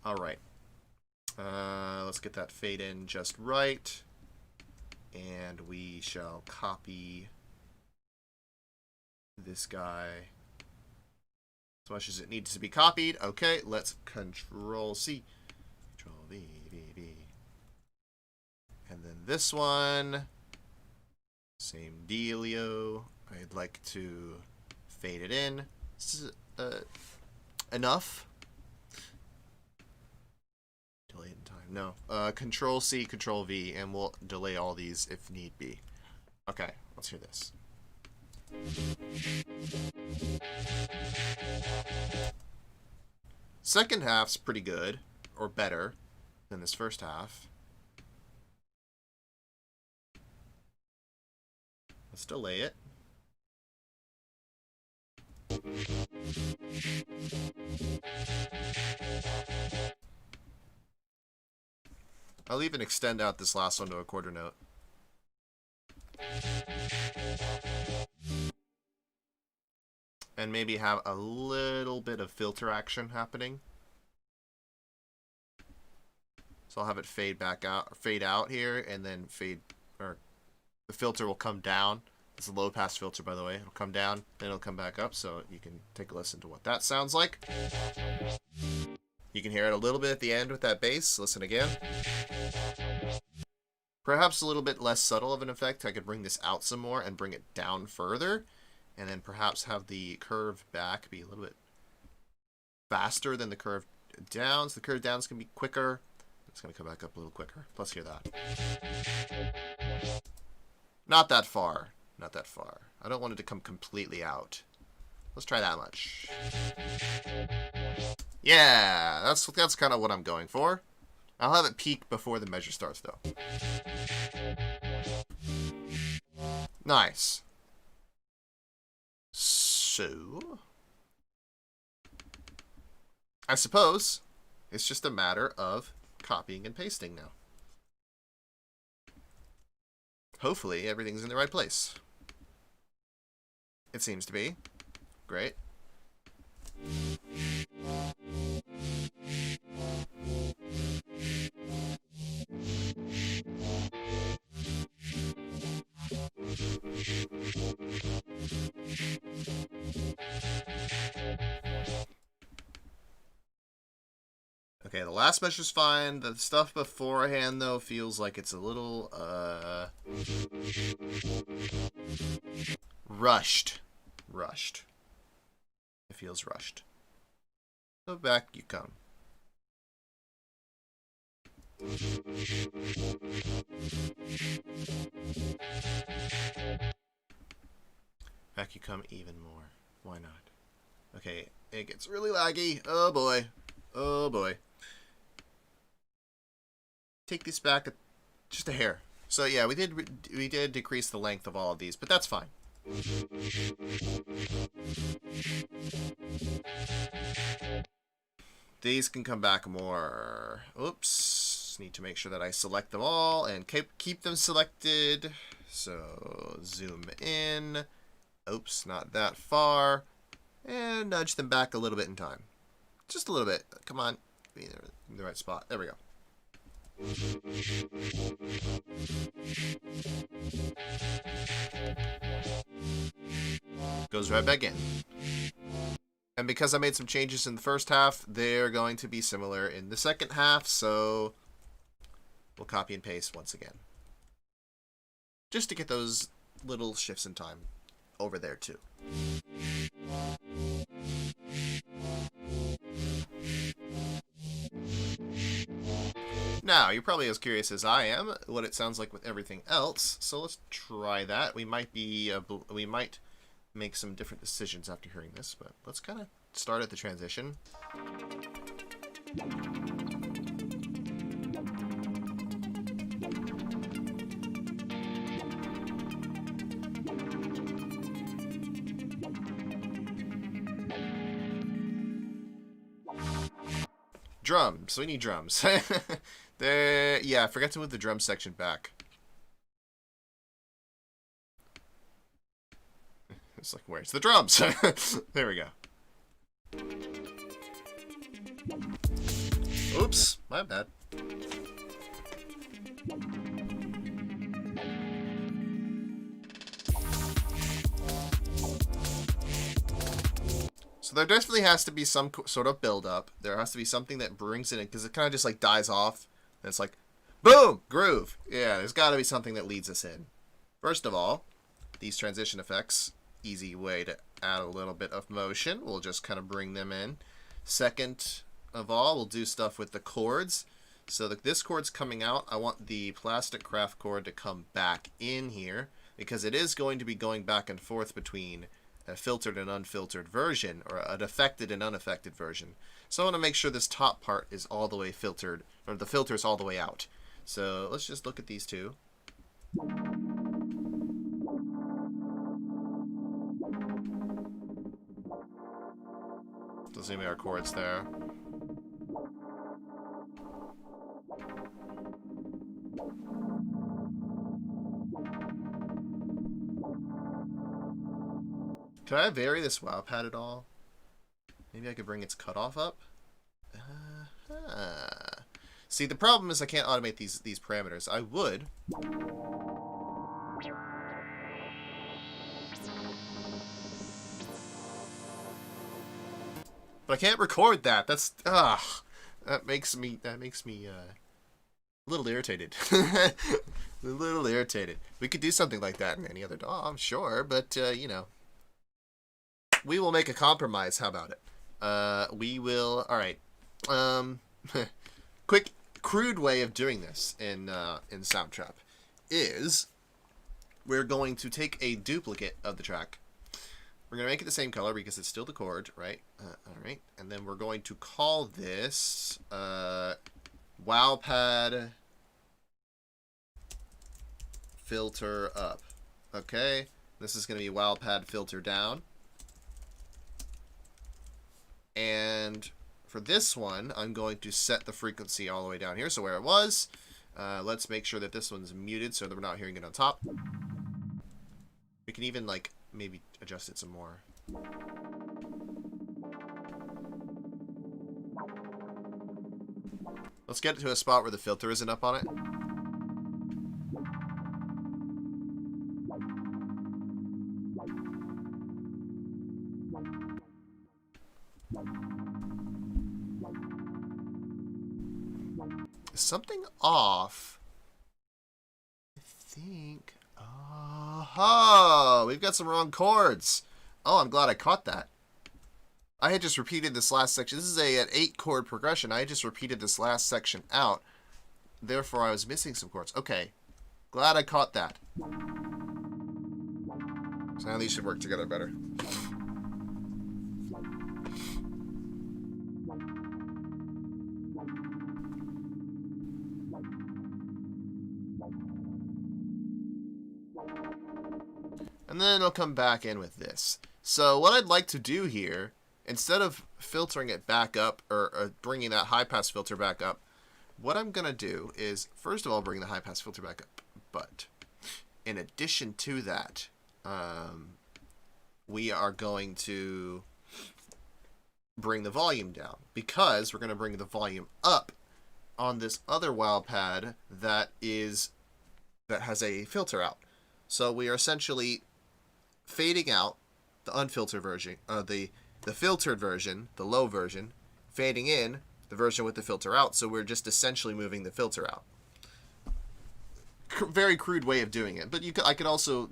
All right. Let's get that fade in just right. And we shall copy this guy as much as it needs to be copied. Okay, let's Control C, Control V, V, V. And then this one, same dealio. I'd like to fade it in. Enough. Delay in time. No. Control C, Control V, and we'll delay all these if need be. Okay, let's hear this. Second half's pretty good, or better, than this first half. Let's delay it. I'll even extend out this last one to a quarter note. And maybe have a little bit of filter action happening. So I'll have it fade out here, and then the filter will come down. It's a low pass filter, by the way. It'll come down, then it'll come back up, so you can take a listen to what that sounds like. You can hear it a little bit at the end with that bass. Listen again. Perhaps a little bit less subtle of an effect. I could bring this out some more and bring it down further, and then perhaps have the curve back be a little bit faster than the curve down. So the curve downs can be quicker. It's going to come back up a little quicker. Let's hear that. Not that far. Not that far. I don't want it to come completely out. Let's try that much. Yeah, that's kind of what I'm going for. I'll have it peak before the measure starts, though. Nice. So, I suppose it's just a matter of copying and pasting now. Hopefully, everything's in the right place. It seems to be. Great. Okay, the last measure's fine. The stuff beforehand, though, feels like it's a little, rushed. It feels rushed. So back you come. Back you come even more. Why not? Okay, it gets really laggy. Oh boy. Oh boy. Take this back just a hair. So yeah, we did decrease the length of all of these, but that's fine. These can come back more. Oops. Need to make sure that I select them all and keep them selected. So zoom in. Oops, not that far. And nudge them back a little bit in time. Just a little bit. Come on. Be in the right spot. There we go. Goes right back in. And because I made some changes in the first half, they're going to be similar in the second half, so we'll copy and paste once again. Just to get those little shifts in time over there too. Now, you're probably as curious as I am what it sounds like with everything else, so let's try that. We might make some different decisions after hearing this, but let's kind of start at the transition. Drums. We need drums. Yeah, I forgot to move the drum section back. It's like, where's the drums? There we go. Oops, my bad. So there definitely has to be some sort of build-up. There has to be something that brings it in, because it kind of just like dies off. And it's like, boom, groove. Yeah, there's got to be something that leads us in. First of all, these transition effects, easy way to add a little bit of motion. We'll just kind of bring them in. Second of all, we'll do stuff with the chords. So this chord's coming out. I want the plastic craft chord to come back in here, because it is going to be going back and forth between a filtered and unfiltered version, or an affected and unaffected version. So I want to make sure this top part is all the way filtered, or the filter is all the way out. So let's just look at these two. Doesn't even our chords there. Can I vary this wow pad at all? Maybe I could bring its cutoff up? See, the problem is I can't automate these parameters. I would. But I can't record that. That's that makes me a little irritated. A little irritated. We could do something like that in any other DAW, I'm sure, but you know, we will make a compromise. How about it? We will. All right. Quick, crude way of doing this in Soundtrap is we're going to take a duplicate of the track. We're going to make it the same color because it's still the chord, right? All right. And then we're going to call this wow pad filter up. Okay. This is going to be wow pad filter down. And for this one, I'm going to set the frequency all the way down here, so where it was. Let's make sure that this one's muted so that we're not hearing it on top. We can even, like, maybe adjust it some more. Let's get it to a spot where the filter isn't up on it. Is something off? I think. Oh, we've got some wrong chords. Oh, I'm glad I caught that. I had just repeated this last section. This is an 8-chord progression. I had just repeated this last section out. Therefore, I was missing some chords. Okay. Glad I caught that. So now these should work together better. And then it'll come back in with this. So what I'd like to do here, instead of filtering it back up, or bringing that high-pass filter back up, what I'm going to do is, first of all, bring the high-pass filter back up. But in addition to that, we are going to bring the volume down, because we're going to bring the volume up on this other wow pad that has a filter out. So we are essentially fading out the unfiltered version, the filtered version, the low version, fading in the version with the filter out. So we're just essentially moving the filter out. Very crude way of doing it, but I could also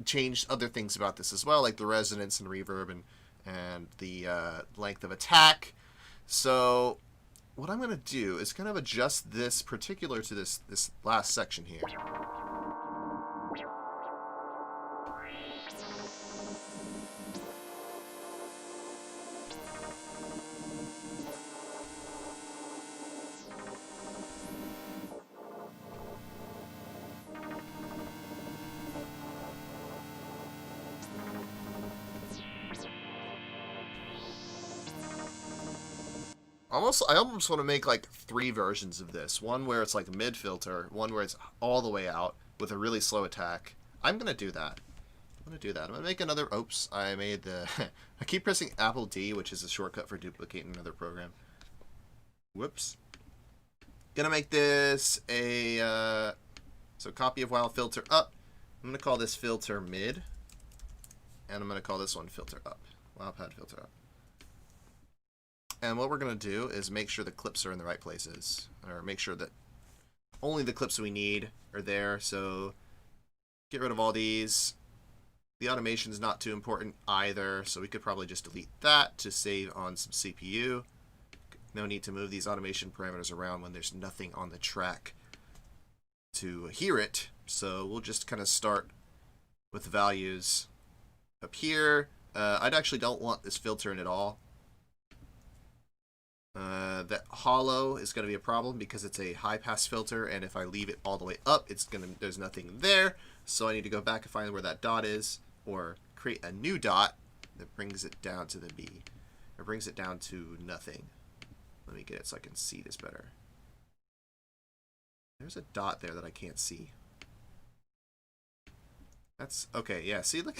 change other things about this as well, like the resonance and reverb and the length of attack. So what I'm going to do is kind of adjust this particular to this last section here. I almost want to make like 3 versions of this. One where it's like mid filter, one where it's all the way out with a really slow attack. I'm going to do that. I'm going to do that. I'm going to make another, oops, I made the, I keep pressing Apple D, which is a shortcut for duplicating another program. Whoops. Going to make this a, so copy of while filter up. I'm going to call this filter mid. And I'm going to call this one filter up. While pad filter up. And what we're going to do is make sure the clips are in the right places. Or make sure that only the clips we need are there. So get rid of all these. The automation is not too important either, so we could probably just delete that to save on some CPU. No need to move these automation parameters around when there's nothing on the track to hear it. So we'll just kind of start with the values up here. I actually don't want this filter in at all. That hollow is going to be a problem because it's a high pass filter, and if I leave it all the way up, there's nothing there. So I need to go back and find where that dot is, or create a new dot that brings it down to the B, or brings it down to nothing. Let me get it so I can see this better. There's a dot there that I can't see. That's okay. Yeah, see, look,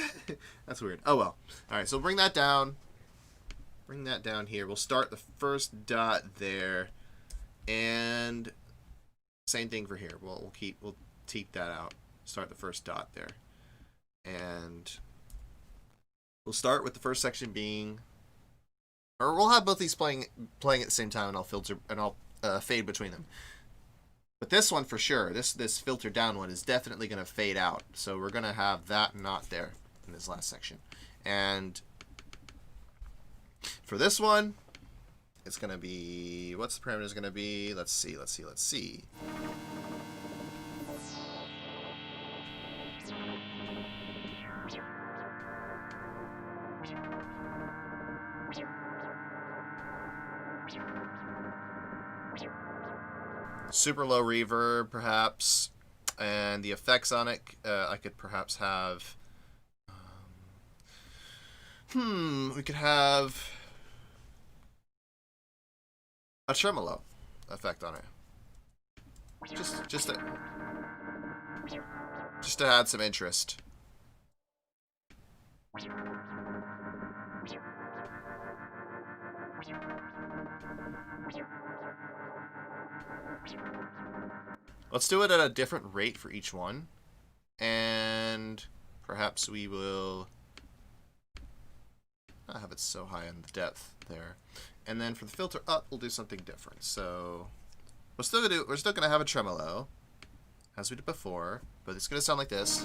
that's weird. Oh well. All right, so bring that down. Bring that down here. We'll start the first dot there, and same thing for here. We'll keep that out. Start the first dot there. And we'll start with the first section being, or we'll have both these playing at the same time, and I'll filter and I'll fade between them. But this one for sure, this filter down one is definitely going to fade out. So we're going to have that not there in this last section. And for this one, it's going to be, what's the parameters going to be? Let's see. Super low reverb, perhaps, and the effects on it, I could perhaps have, we could have a tremolo effect on it, just to add some interest. Let's do it at a different rate for each one, and perhaps we will not have it so high on the depth there. And then for the filter up, we'll do something different. So we're still gonna have a tremolo as we did before, but it's gonna sound like this.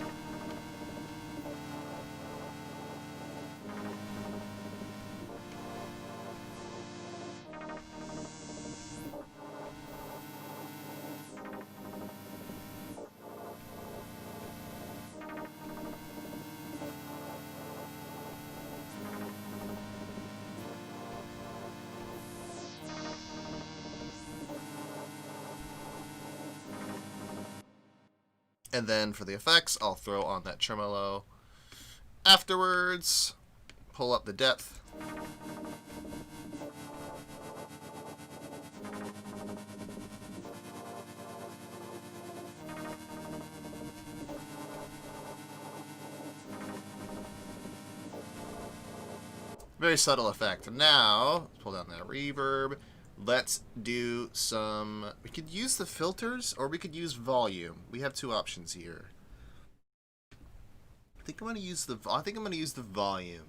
And then for the effects, I'll throw on that tremolo. Afterwards, pull up the depth. Very subtle effect. Now, pull down that reverb. Let's do some, we could use the filters or we could use volume. We have two options here. I think I'm going to use the volume.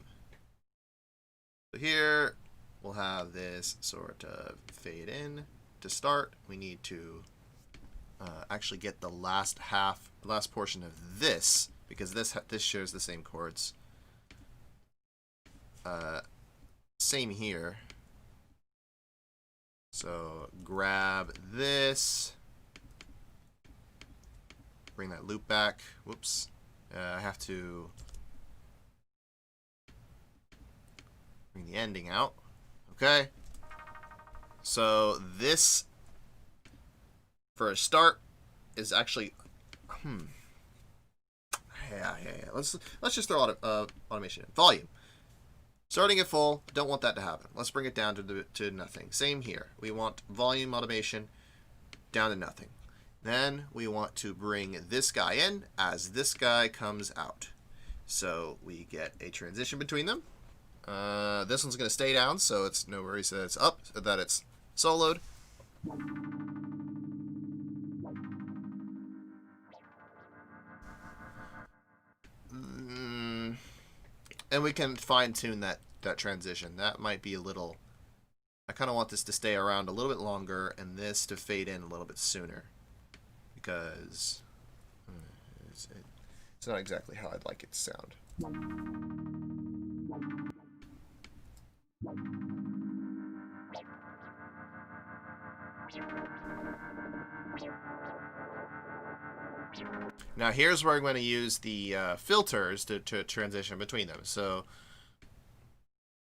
So here we'll have this sort of fade in. To start, we need to actually get the last portion of this, because this shares the same chords. Same here. So grab this, bring that loop back. Whoops. I have to bring the ending out. Okay. So this, for a start, is actually, yeah. Let's just throw automation in. Volume. Starting at full, don't want that to happen. Let's bring it down to nothing. Same here. We want volume automation down to nothing. Then we want to bring this guy in as this guy comes out. So we get a transition between them. This one's going to stay down, so it's no worries that it's up, that it's soloed. And we can fine-tune that transition. That might be a little... I kind of want this to stay around a little bit longer and this to fade in a little bit sooner. Because it's not exactly how I'd like it to sound. Now here's where I'm going to use the filters to transition between them. So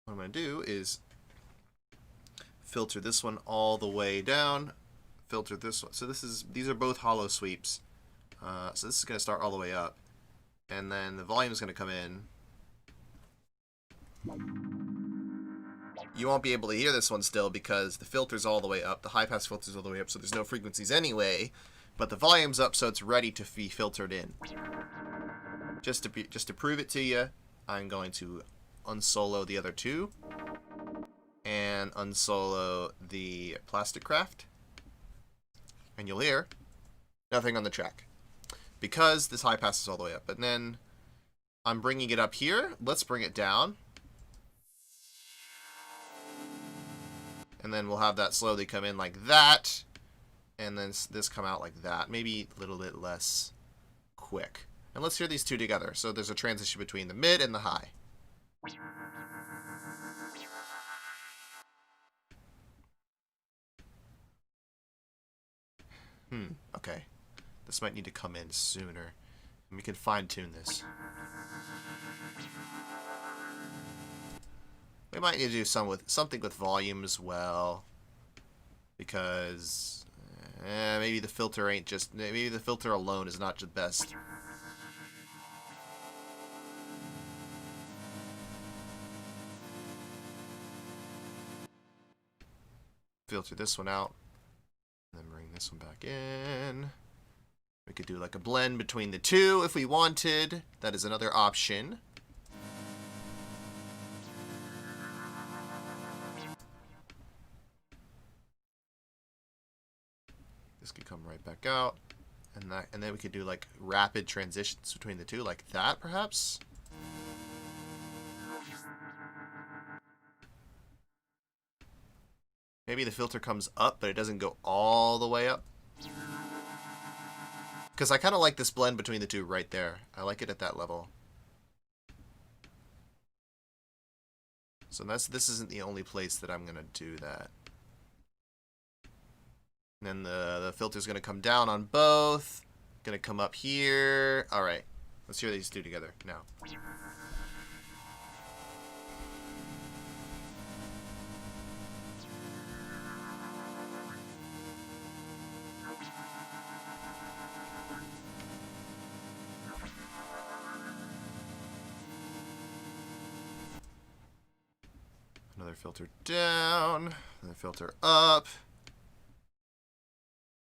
what I'm going to do is filter this one all the way down, filter this one. So these are both hollow sweeps. So this is going to start all the way up, and then the volume is going to come in. You won't be able to hear this one still because the filter's all the way up, the high pass filter's all the way up, so there's no frequencies anyway. But the volume's up, so it's ready to be filtered in. Just to prove it to you, I'm going to unsolo the other two and unsolo the plastic craft, and you'll hear nothing on the track because this high pass is all the way up. But then I'm bringing it up here. Let's bring it down, and then we'll have that slowly come in like that. And then this come out like that. Maybe a little bit less quick. And let's hear these two together. So there's a transition between the mid and the high. Okay. This might need to come in sooner. And we can fine-tune this. We might need to do something with volume as well. Because... maybe the filter ain't just... Maybe the filter alone is not the best. Filter this one out. And then bring this one back in. We could do like a blend between the two if we wanted. That is another option. This could come right back out, and then we could do like rapid transitions between the two, like that, perhaps. Maybe the filter comes up, but it doesn't go all the way up. Because I kind of like this blend between the two right there. I like it at that level. So this isn't the only place that I'm gonna do that. And then the filter's going to come down on both. Going to come up here. All right. Let's hear these two together now. Another filter down. Another filter up.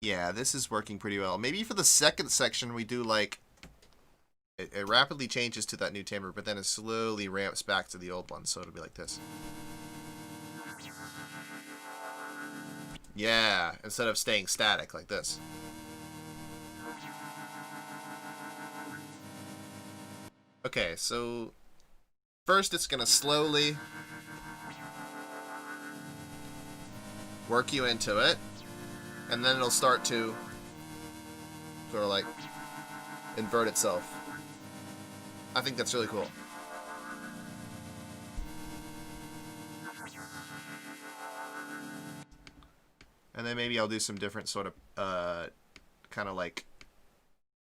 Yeah, this is working pretty well. Maybe for the second section we do like... It rapidly changes to that new timbre, but then it slowly ramps back to the old one, so it'll be like this. Yeah, instead of staying static like this. Okay, so... First it's going to slowly... work you into it. And then it'll start to sort of like invert itself. I think that's really cool. And then maybe I'll do some different sort of kind of like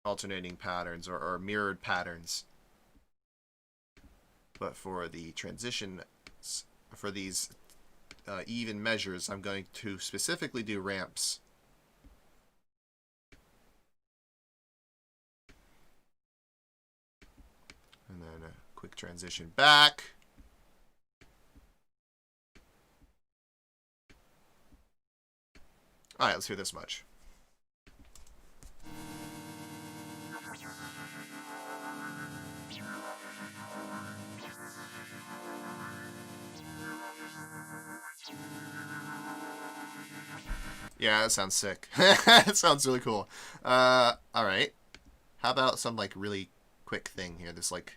alternating patterns or mirrored patterns. But for the transition, for these even measures, I'm going to specifically do ramps. And then a quick transition back. All right, let's hear this much. Yeah, that sounds sick. That sounds really cool. All right. How about some like really quick thing here? This like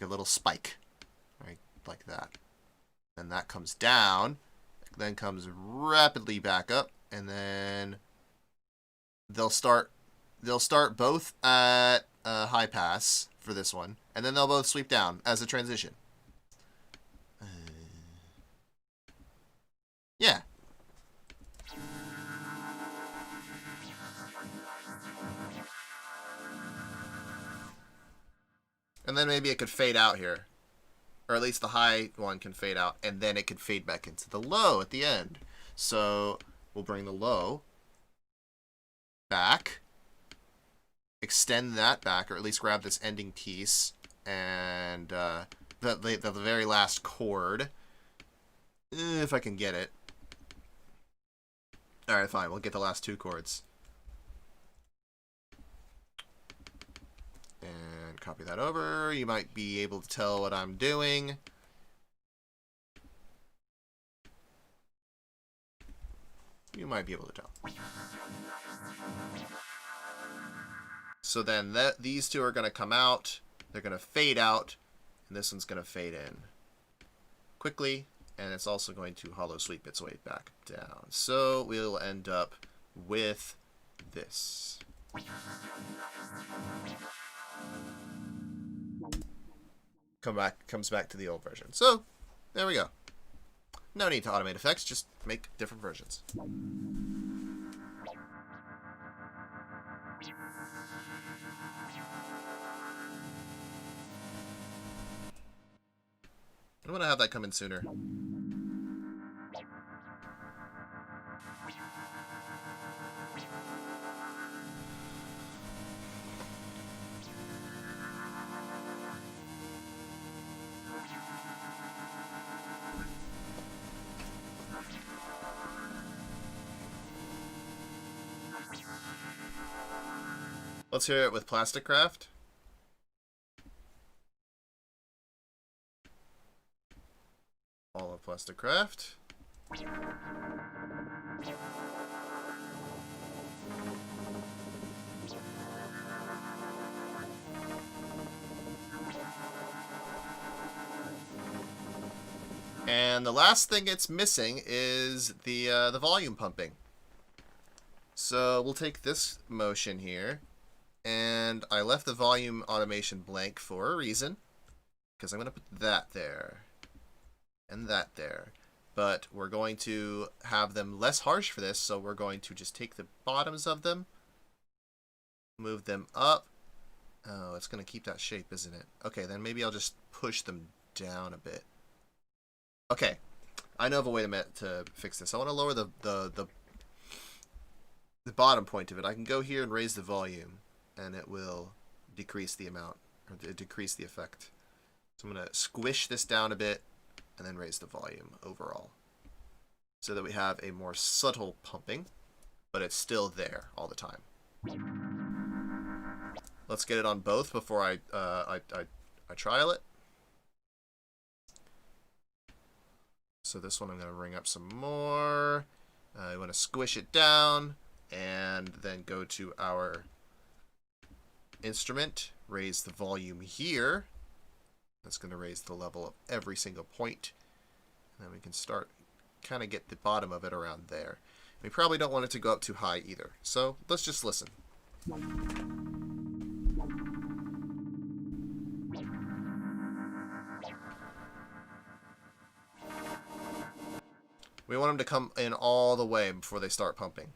a little spike, right? Like that. And that comes down, then comes rapidly back up, and then they'll start both at high pass for this one, and then they'll both sweep down as a transition. Yeah. And then maybe it could fade out here. Or at least the high one can fade out, and then it could fade back into the low at the end. So we'll bring the low back, extend that back, or at least grab this ending piece, and the very last chord, if I can get it. All right, fine. We'll get the last two chords. And copy that over. You might be able to tell what I'm doing. You might be able to tell. So then these two are going to come out. They're going to fade out. And this one's going to fade in quickly. And it's also going to hollow sweep its way back down. So we'll end up with this. Comes back to the old version. So there we go. No need to automate effects, just make different versions. I'm gonna have that come in sooner. Let's hear it with Plastic Craft. All of Plastic Craft. And the last thing it's missing is the volume pumping. So we'll take this motion here. And I left the volume automation blank for a reason, because I'm going to put that there and that there. But we're going to have them less harsh for this, so we're going to just take the bottoms of them, move them up. Oh, it's going to keep that shape, isn't it? Okay, then maybe I'll just push them down a bit. Okay, I know of a way to fix this. I want to lower the bottom point of it. I can go here and raise the volume, and it will decrease the amount, or decrease the effect. So I'm going to squish this down a bit, and then raise the volume overall, so that we have a more subtle pumping, but it's still there all the time. Let's get it on both before I trial it. So this one I'm going to bring up some more. I want to squish it down, and then go to our instrument, raise the volume here. That's going to raise the level of every single point. And then we can start, kind of get the bottom of it around there. We probably don't want it to go up too high either. So let's just listen. We want them to come in all the way before they start pumping.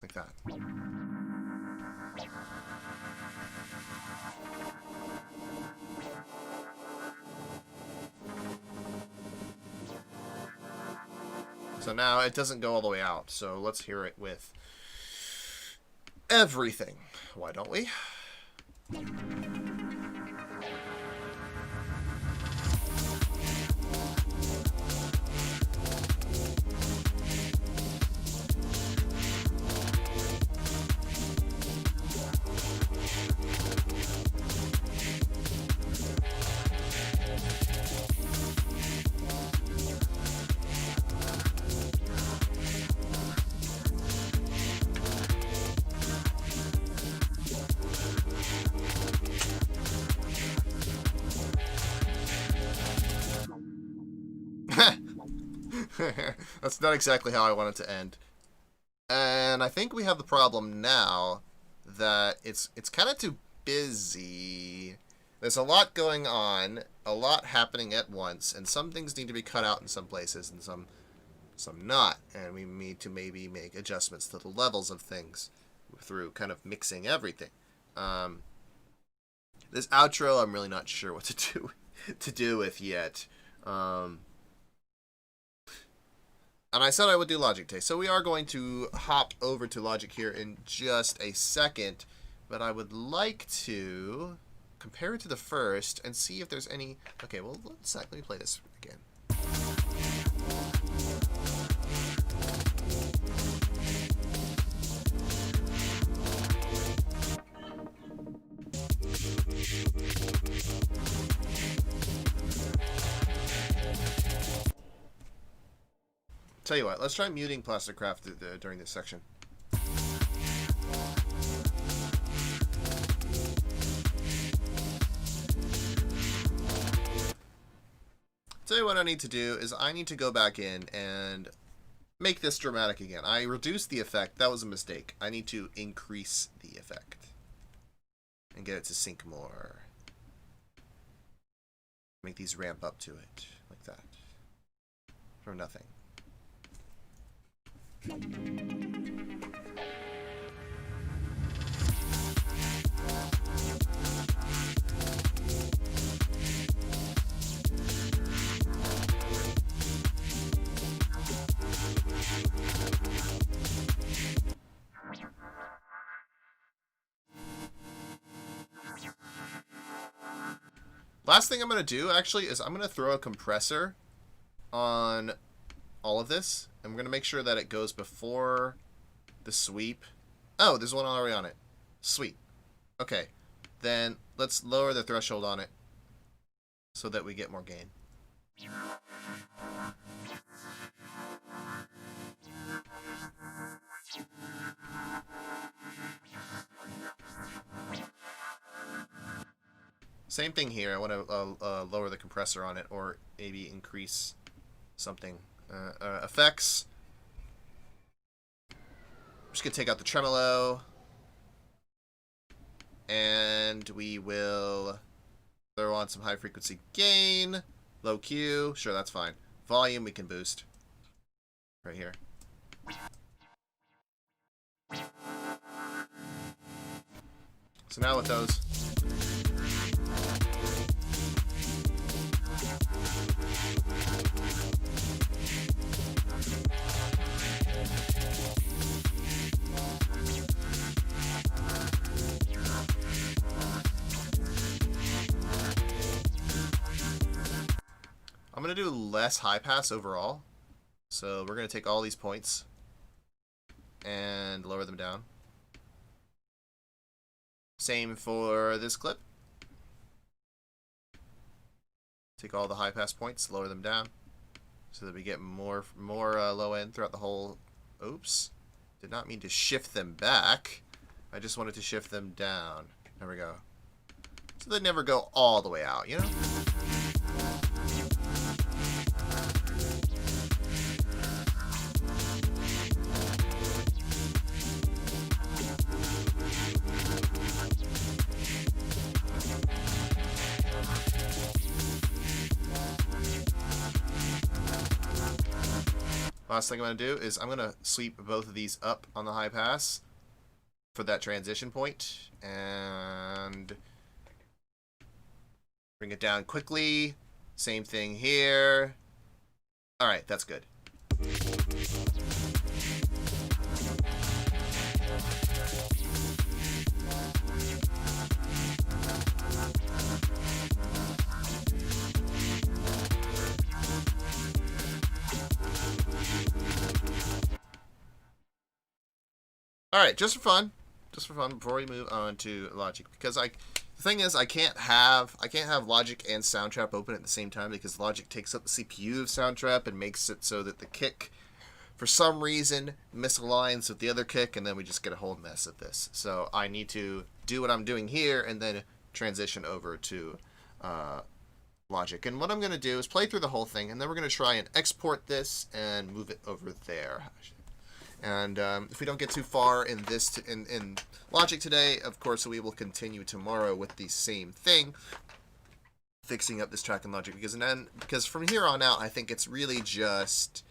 Like that. So now it doesn't go all the way out. So let's hear it with everything. Why don't we? That's not exactly how I want it to end. And I think we have the problem now that it's kind of too busy. There's a lot going on, a lot happening at once, and some things need to be cut out in some places and some not. And we need to maybe make adjustments to the levels of things through kind of mixing everything. This outro, I'm really not sure what to do with yet. And I said I would do Logic today, so we are going to hop over to Logic here in just a second. But I would like to compare it to the first and see if there's any... Okay, well, let me play this again. Tell you what, let's try muting Plasticraft during this section. Tell you what I need to do is I need to go back in and make this dramatic again. I reduced the effect. That was a mistake. I need to increase the effect and get it to sync more. Make these ramp up to it like that. From nothing. Last thing I'm going to do, actually, is I'm going to throw a compressor on all of this. And we're going to make sure that it goes before the sweep. Oh, there's one already on it. Sweet. Okay. Then let's lower the threshold on it so that we get more gain. Same thing here. I want to lower the compressor on it, or maybe increase something. Effects. I'm just going to take out the tremolo. And we will throw on some high frequency gain. Low Q. Sure, that's fine. Volume we can boost. Right here. So now with those... I'm going to do less high pass overall. So we're going to take all these points and lower them down. Same for this clip. Take all the high pass points, lower them down so that we get more low end throughout the whole... Oops. Did not mean to shift them back. I just wanted to shift them down. There we go. So they never go all the way out, you know? Last thing I'm going to do is I'm going to sweep both of these up on the high pass for that transition point and bring it down quickly. Same thing here. All right, that's good. Alright, just for fun, before we move on to Logic, because the thing is, I can't have Logic and Soundtrap open at the same time because Logic takes up the CPU of Soundtrap and makes it so that the kick, for some reason, misaligns with the other kick, and then we just get a whole mess of this. So I need to do what I'm doing here and then transition over to Logic. And what I'm going to do is play through the whole thing, and then we're going to try and export this and move it over there. And if we don't get too far in this in Logic today, of course, we will continue tomorrow with the same thing, fixing up this track in Logic. Because from here on out, I think it's really just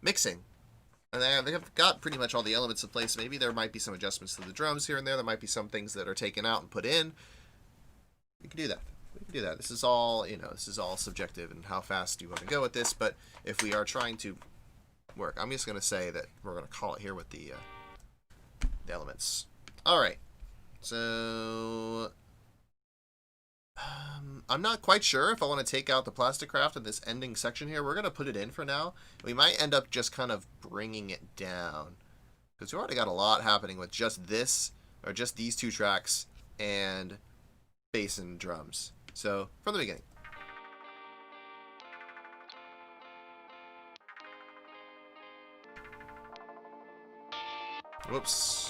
mixing. And they've got pretty much all the elements in place. Maybe there might be some adjustments to the drums here and there. There might be some things that are taken out and put in. We can do that. We can do that. This is all, this is all subjective and how fast you want to go with this. But if we are trying to work, I'm just going to say that we're going to call it here with the elements. All right. So I'm not quite sure if I want to take out the plastic craft in this ending section here. We're going to put it in for now. We might end up just kind of bringing it down, because we already got a lot happening with just this, or just these two tracks, and bass and drums. So, from the beginning. Whoops.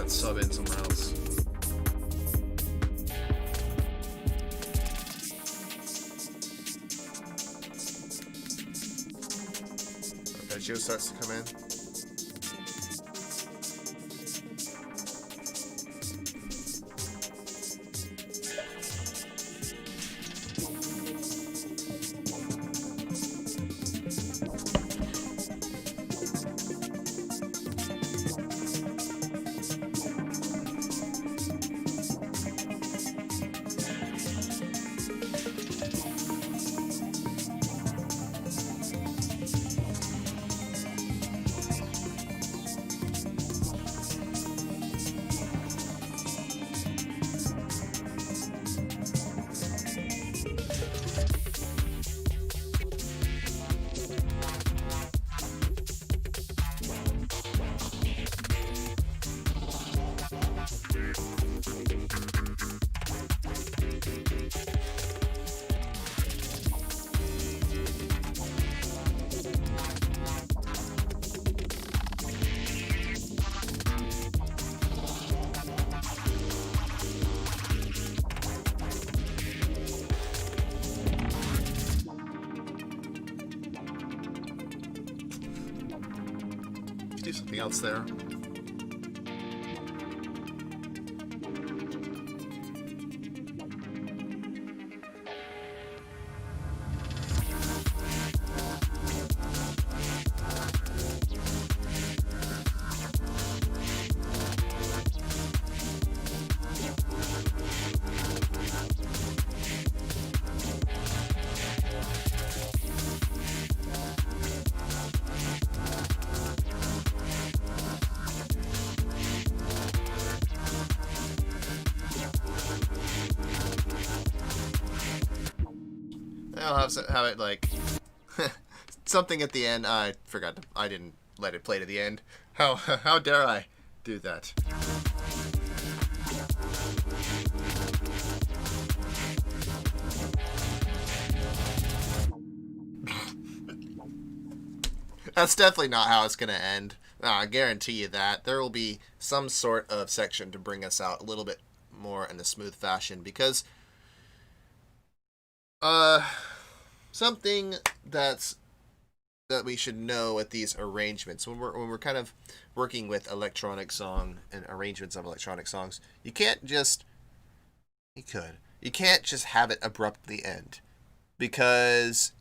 Sub in somewhere else. Okay, Joe starts to come in. Do something else there. I'll have it like something at the end. I forgot to. I didn't let it play to the end. How dare I do that? That's definitely not how it's gonna end. I guarantee you that there will be some sort of section to bring us out a little bit more in a smooth fashion, because something that we should know with these arrangements, when we're kind of working with electronic song and arrangements of electronic songs, you can't just have it abruptly end. Because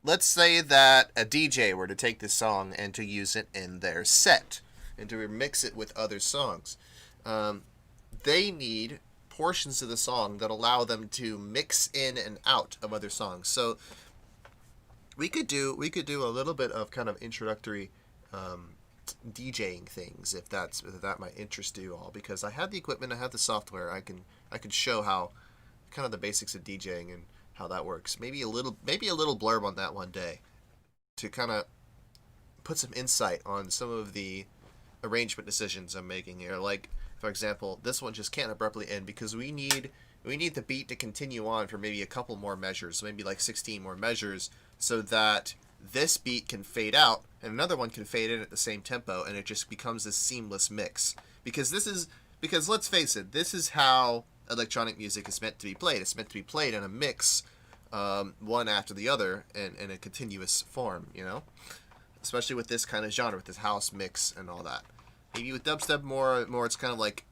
let's say that a DJ were to take this song and to use it in their set and to remix it with other songs, they need portions of the song that allow them to mix in and out of other songs. So we could do a little bit of kind of introductory DJing things, if that might interest you all, because I have the equipment, I have the software, I can I could show how kind of the basics of DJing and how that works. Maybe a little blurb on that one day to kind of put some insight on some of the arrangement decisions I'm making here. Like, for example, this one just can't abruptly end because we need the beat to continue on for maybe a couple more measures, maybe like 16 more measures, so that this beat can fade out and another one can fade in at the same tempo, and it just becomes this seamless mix. Because let's face it, this is how electronic music is meant to be played. It's meant to be played in a mix, one after the other, in a continuous form, you know? Especially with this kind of genre, with this house mix and all that. Maybe with dubstep more it's kind of like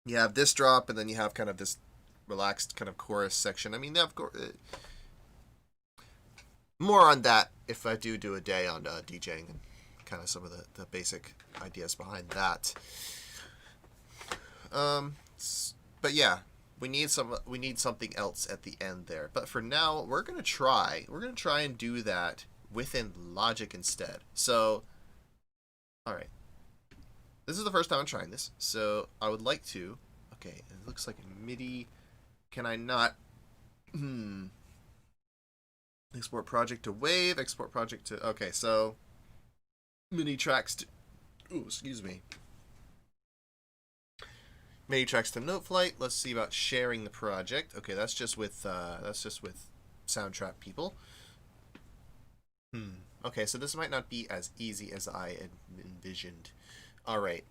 you have this drop and then you have kind of this relaxed kind of chorus section. I mean, of course, more on that if I do a day on DJing and kind of some of the basic ideas behind that. But yeah, we need something else at the end there. But for now, we're gonna try and do that within Logic instead. So, all right. This is the first time I'm trying this, so I would like to... Okay, it looks like MIDI. Can I not... Export project to wave, export project to... Okay, so... MIDI tracks to... Ooh, excuse me. MIDI tracks to note flight. Let's see about sharing the project. Okay, that's just with Soundtrap people. Okay, so this might not be as easy as I envisioned. Alright.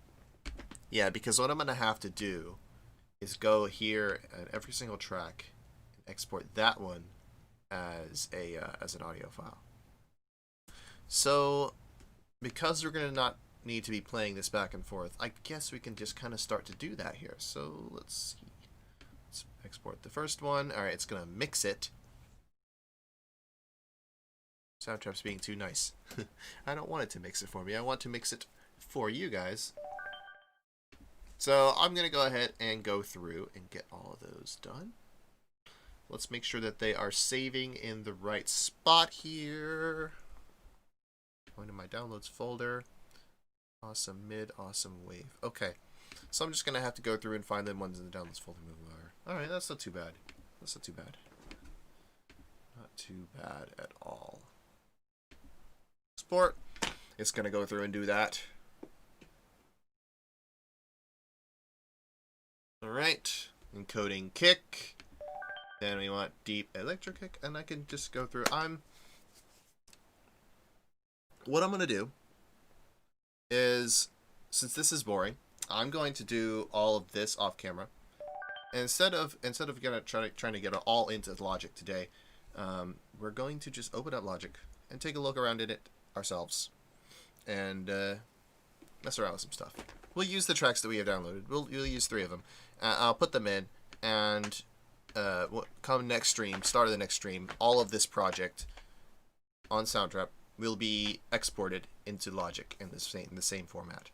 Yeah, because what I'm going to have to do is go here at every single track and export that one as an audio file. So, because we're going to not need to be playing this back and forth, I guess we can just kind of start to do that here. So, let's see. Let's export the first one. Alright, it's going to mix it. Soundtrap's being too nice. I don't want it to mix it for me. I want to mix it for you guys. So I'm going to go ahead and go through and get all of those done. Let's make sure that they are saving in the right spot here. Going to my downloads folder. Awesome mid, awesome wave. Okay. So I'm just going to have to go through and find the ones in the downloads folder. Alright, that's not too bad. That's not too bad. Not too bad at all. Export. It's going to go through and do that. Alright. Encoding kick. Then we want deep electro kick. And I can just go through. What I'm going to do is, since this is boring, I'm going to do all of this off camera. And instead of trying to get it all into Logic today, we're going to just open up Logic and take a look around in it ourselves and mess around with some stuff. We'll use the tracks that we have downloaded. We'll use 3 of them. I'll put them in, and come next stream, start of the next stream, all of this project on Soundtrap will be exported into Logic in the same format.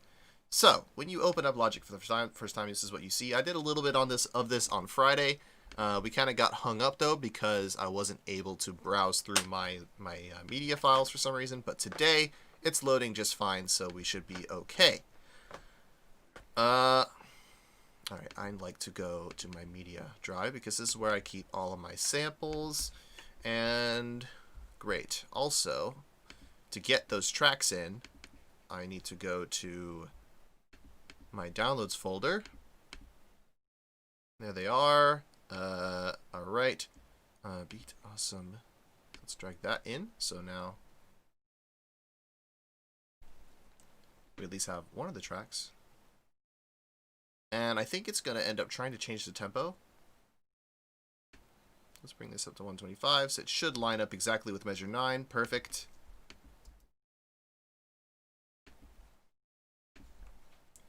So when you open up Logic for the first time, this is what you see. I did a little bit of this on Friday. We kind of got hung up though because I wasn't able to browse through my media files for some reason. But today it's loading just fine, so we should be okay. Alright, I'd like to go to my media drive because this is where I keep all of my samples. And great. Also, to get those tracks in, I need to go to my downloads folder. There they are. Alright. Beat, awesome. Let's drag that in. So now we at least have one of the tracks. And I think it's going to end up trying to change the tempo. Let's bring this up to 125, so it should line up exactly with measure 9. Perfect.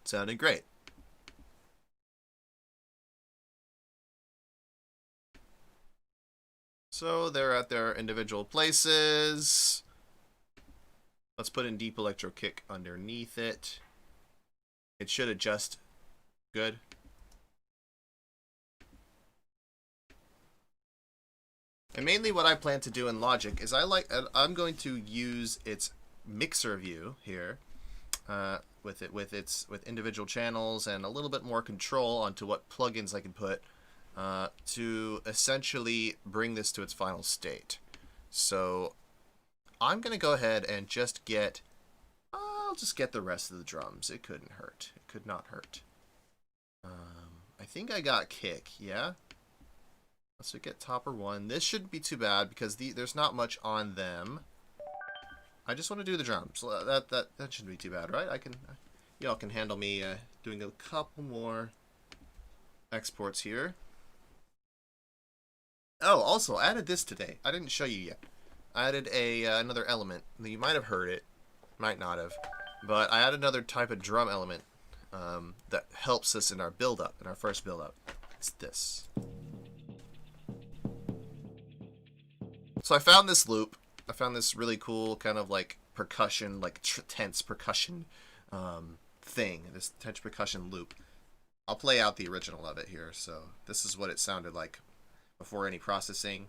Sounded great. So they're at their individual places. Let's put in deep electro kick underneath it. It should adjust good. And mainly what I plan to do in Logic is I'm going to use its mixer view here with individual channels and a little bit more control onto what plugins I can put to essentially bring this to its final state. So I'm gonna go ahead and just get. I'll just get the rest of the drums. It couldn't hurt. It could not hurt. I think I got kick. Yeah. Let's get topper 1. This shouldn't be too bad because there's not much on them. I just want to do the drums. That shouldn't be too bad, right? Y'all can handle me doing a couple more exports here. Oh, also, I added this today. I didn't show you yet. I added another element. You might have heard it, might not have, but I added another type of drum element that helps us in our build-up, in our first build-up. It's this. So I found this loop. I found this really cool kind of like percussion, like tense percussion thing. This tense percussion loop. I'll play out the original of it here. So this is what it sounded like before any processing.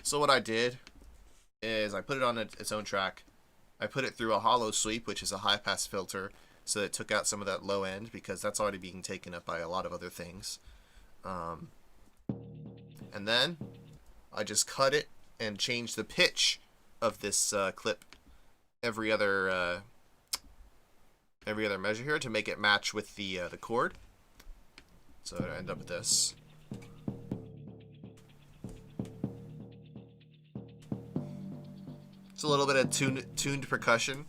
So what I did is I put it on its own track. I put it through a hollow sweep, which is a high pass filter, so that it took out some of that low end because that's already being taken up by a lot of other things. And then I just cut it and changed the pitch of this clip every other measure here to make it match with the chord. So I end up with this. It's a little bit of tuned percussion.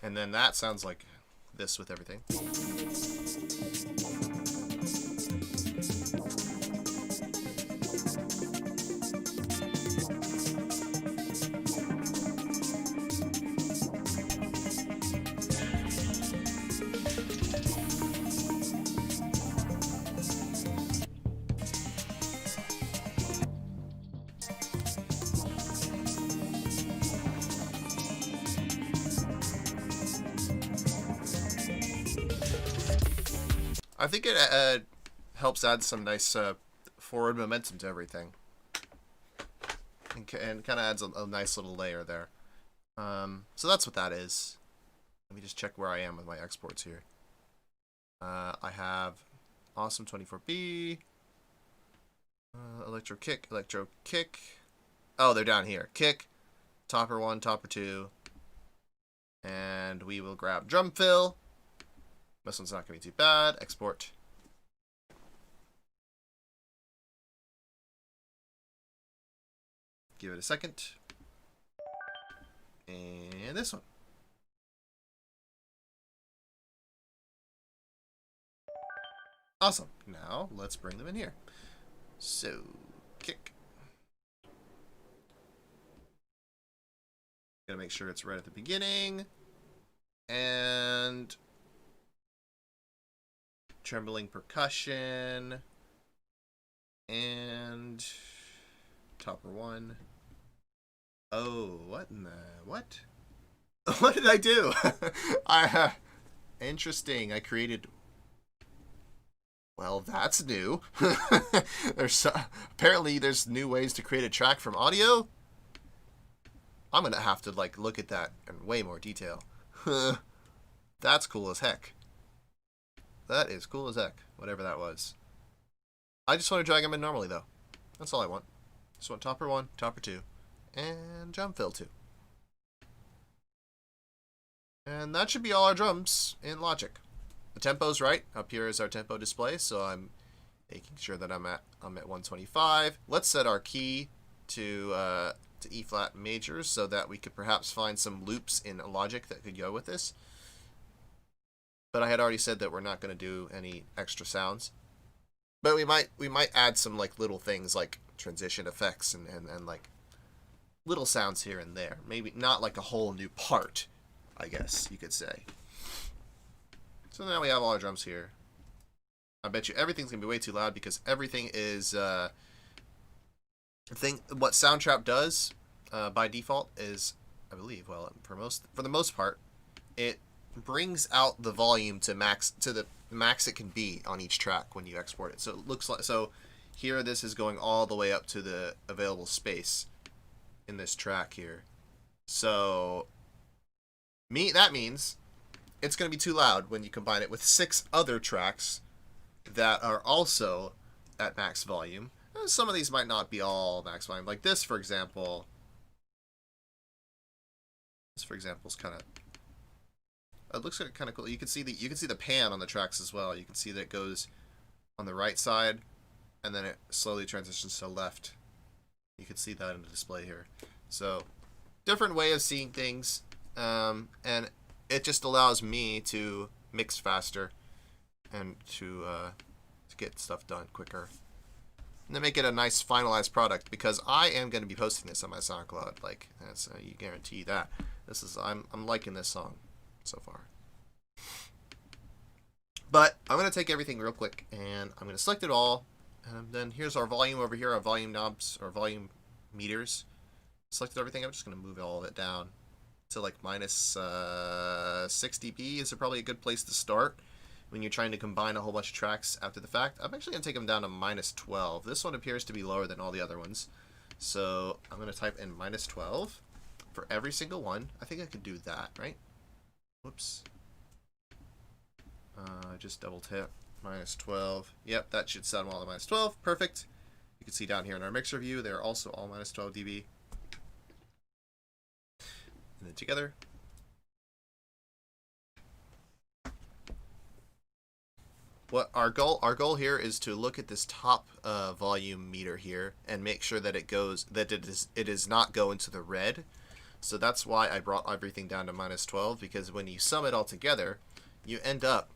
And then that sounds like this with everything. I think it helps add some nice forward momentum to everything, and kind of adds a nice little layer there. So that's what that is. Let me just check where I am with my exports here. I have Awesome 24B, Electro Kick. Oh, they're down here. Kick, Topper 1, Topper 2, and we will grab Drum Fill. This one's not going to be too bad. Export. Give it a second. And this one. Awesome. Now, let's bring them in here. So, kick. Gotta make sure it's right at the beginning. And trembling percussion, and Topper 1. Oh, what in the what? What did I do? Interesting. I created. Well, that's new. Apparently there's new ways to create a track from audio. I'm gonna have to look at that in way more detail. That's cool as heck. That is cool as heck, whatever that was. I just want to drag them in normally, though. That's all I want. Just want Topper 1, Topper 2, and Drum Fill 2. And that should be all our drums in Logic. The tempo's right. Up here is our tempo display, so I'm making sure that I'm at 125. Let's set our key to E flat major so that we could perhaps find some loops in Logic that could go with this. But I had already said that we're not going to do any extra sounds. But we might add some little things like transition effects and little sounds here and there. Maybe not like a whole new part, I guess you could say. So now we have all our drums here. I bet you everything's going to be way too loud because everything is what Soundtrap does by default is, I believe, well, for the most part, it brings out the volume to max to the max it can be on each track when you export it. So it looks like, so here this is going all the way up to the available space in this track here. So that means it's going to be too loud when you combine it with 6 other tracks that are also at max volume. Some of these might not be all max volume. Like this, for example. This, for example, is kind of. It looks like kind of cool. You can see the pan on the tracks as well. You can see that it goes on the right side, and then it slowly transitions to the left. You can see that in the display here. So, different way of seeing things, and it just allows me to mix faster and to get stuff done quicker. And to make it a nice finalized product, because I am going to be posting this on my SoundCloud. Like, that's you guarantee that. This is I'm liking this song so far. But I'm going to take everything real quick, and I'm going to select it all. And then here's our volume over here, our volume knobs, or volume meters. Selected everything. I'm just going to move all of it down to like minus 6 dB is probably a good place to start when you're trying to combine a whole bunch of tracks after the fact. I'm actually going to take them down to minus 12. This one appears to be lower than all the other ones. So I'm going to type in minus 12 for every single one. I think I could do that, right? Whoops. Just double tap. Minus 12. Yep, that should sound well at minus 12. Perfect. You can see down here in our mixer view, they're also all minus 12 dB. And then together. What our goal here is to look at this top volume meter here and make sure that it does not go into the red. So that's why I brought everything down to minus 12, because when you sum it all together, you end up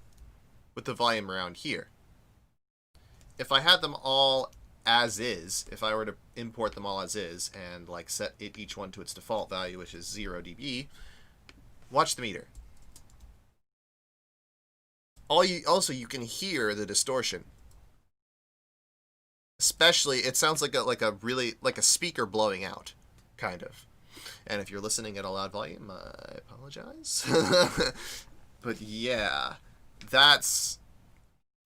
with the volume around here. If I had them all as is, if I were to import them all as is and like set each one to its default value, which is 0 dB, watch the meter. Also, you can hear the distortion. Especially, it sounds like a speaker blowing out, kind of. And if you're listening at a loud volume, I apologize. But yeah, that's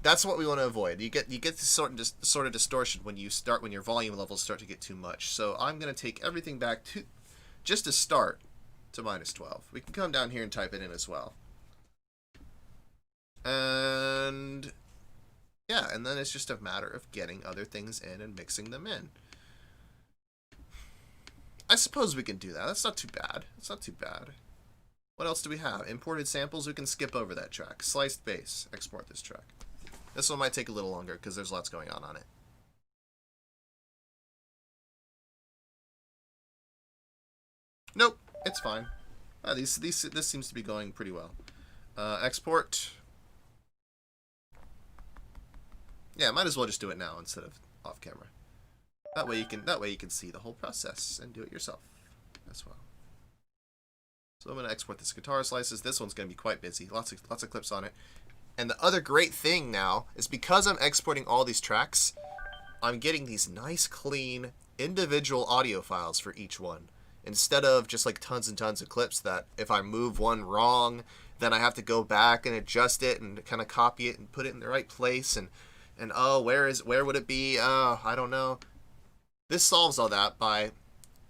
what we want to avoid. You get this sort of distortion when your volume levels start to get too much. So I'm going to take everything back to just to start to minus 12. We can come down here and type it in as well. And yeah, and then it's just a matter of getting other things in and mixing them in. I suppose we can do that. That's not too bad. It's not too bad. What else do we have? Imported samples. We can skip over that track. Sliced bass. Export this track. This one might take a little longer because there's lots going on it. Nope, it's fine. This seems to be going pretty well. Export. Yeah, might as well just do it now instead of off camera. That way you can see the whole process and do it yourself as well. So I'm going to export this guitar slices. This one's going to be quite busy. Lots of clips on it. And the other great thing now is because I'm exporting all these tracks, I'm getting these nice, clean, individual audio files for each one. Instead of just like tons and tons of clips that if I move one wrong, then I have to go back and adjust it and kind of copy it and put it in the right place. And oh, where would it be? Oh, I don't know. This solves all that by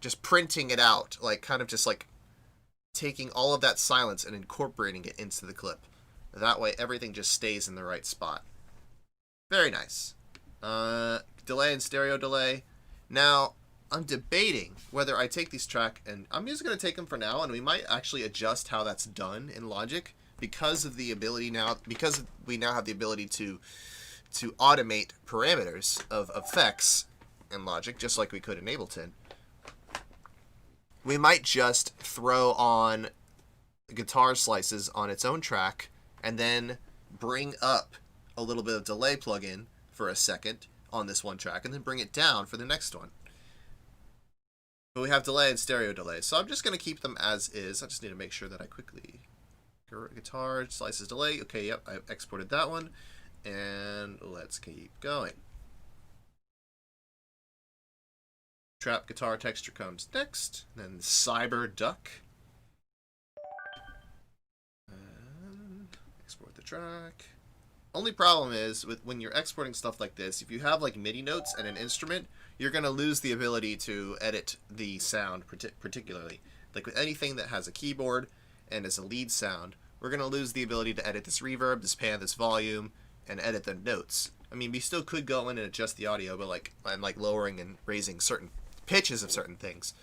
just printing it out, like kind of just like taking all of that silence and incorporating it into the clip. That way everything just stays in the right spot. Very nice. Delay and stereo delay. Now, I'm debating whether I take these tracks, and I'm just going to take them for now, and we might actually adjust how that's done in Logic because of the ability now, because we now have the ability to automate parameters of effects in Logic, just like we could in Ableton. We might just throw on guitar slices on its own track and then bring up a little bit of delay plugin for a second on this one track and then bring it down for the next one. But we have delay and stereo delay, so I'm just going to keep them as is. I just need to make sure that I quickly... Guitar, slices, delay. Okay, yep, I've exported that one. And let's keep going. Trap guitar texture comes next. Then Cyber Duck. And export the track. Only problem is with when you're exporting stuff like this, if you have like MIDI notes and an instrument, you're going to lose the ability to edit the sound particularly. Like with anything that has a keyboard and is a lead sound, we're going to lose the ability to edit this reverb, this pan, this volume, and edit the notes. I mean, we still could go in and adjust the audio, but like lowering and raising certain pitches of certain things.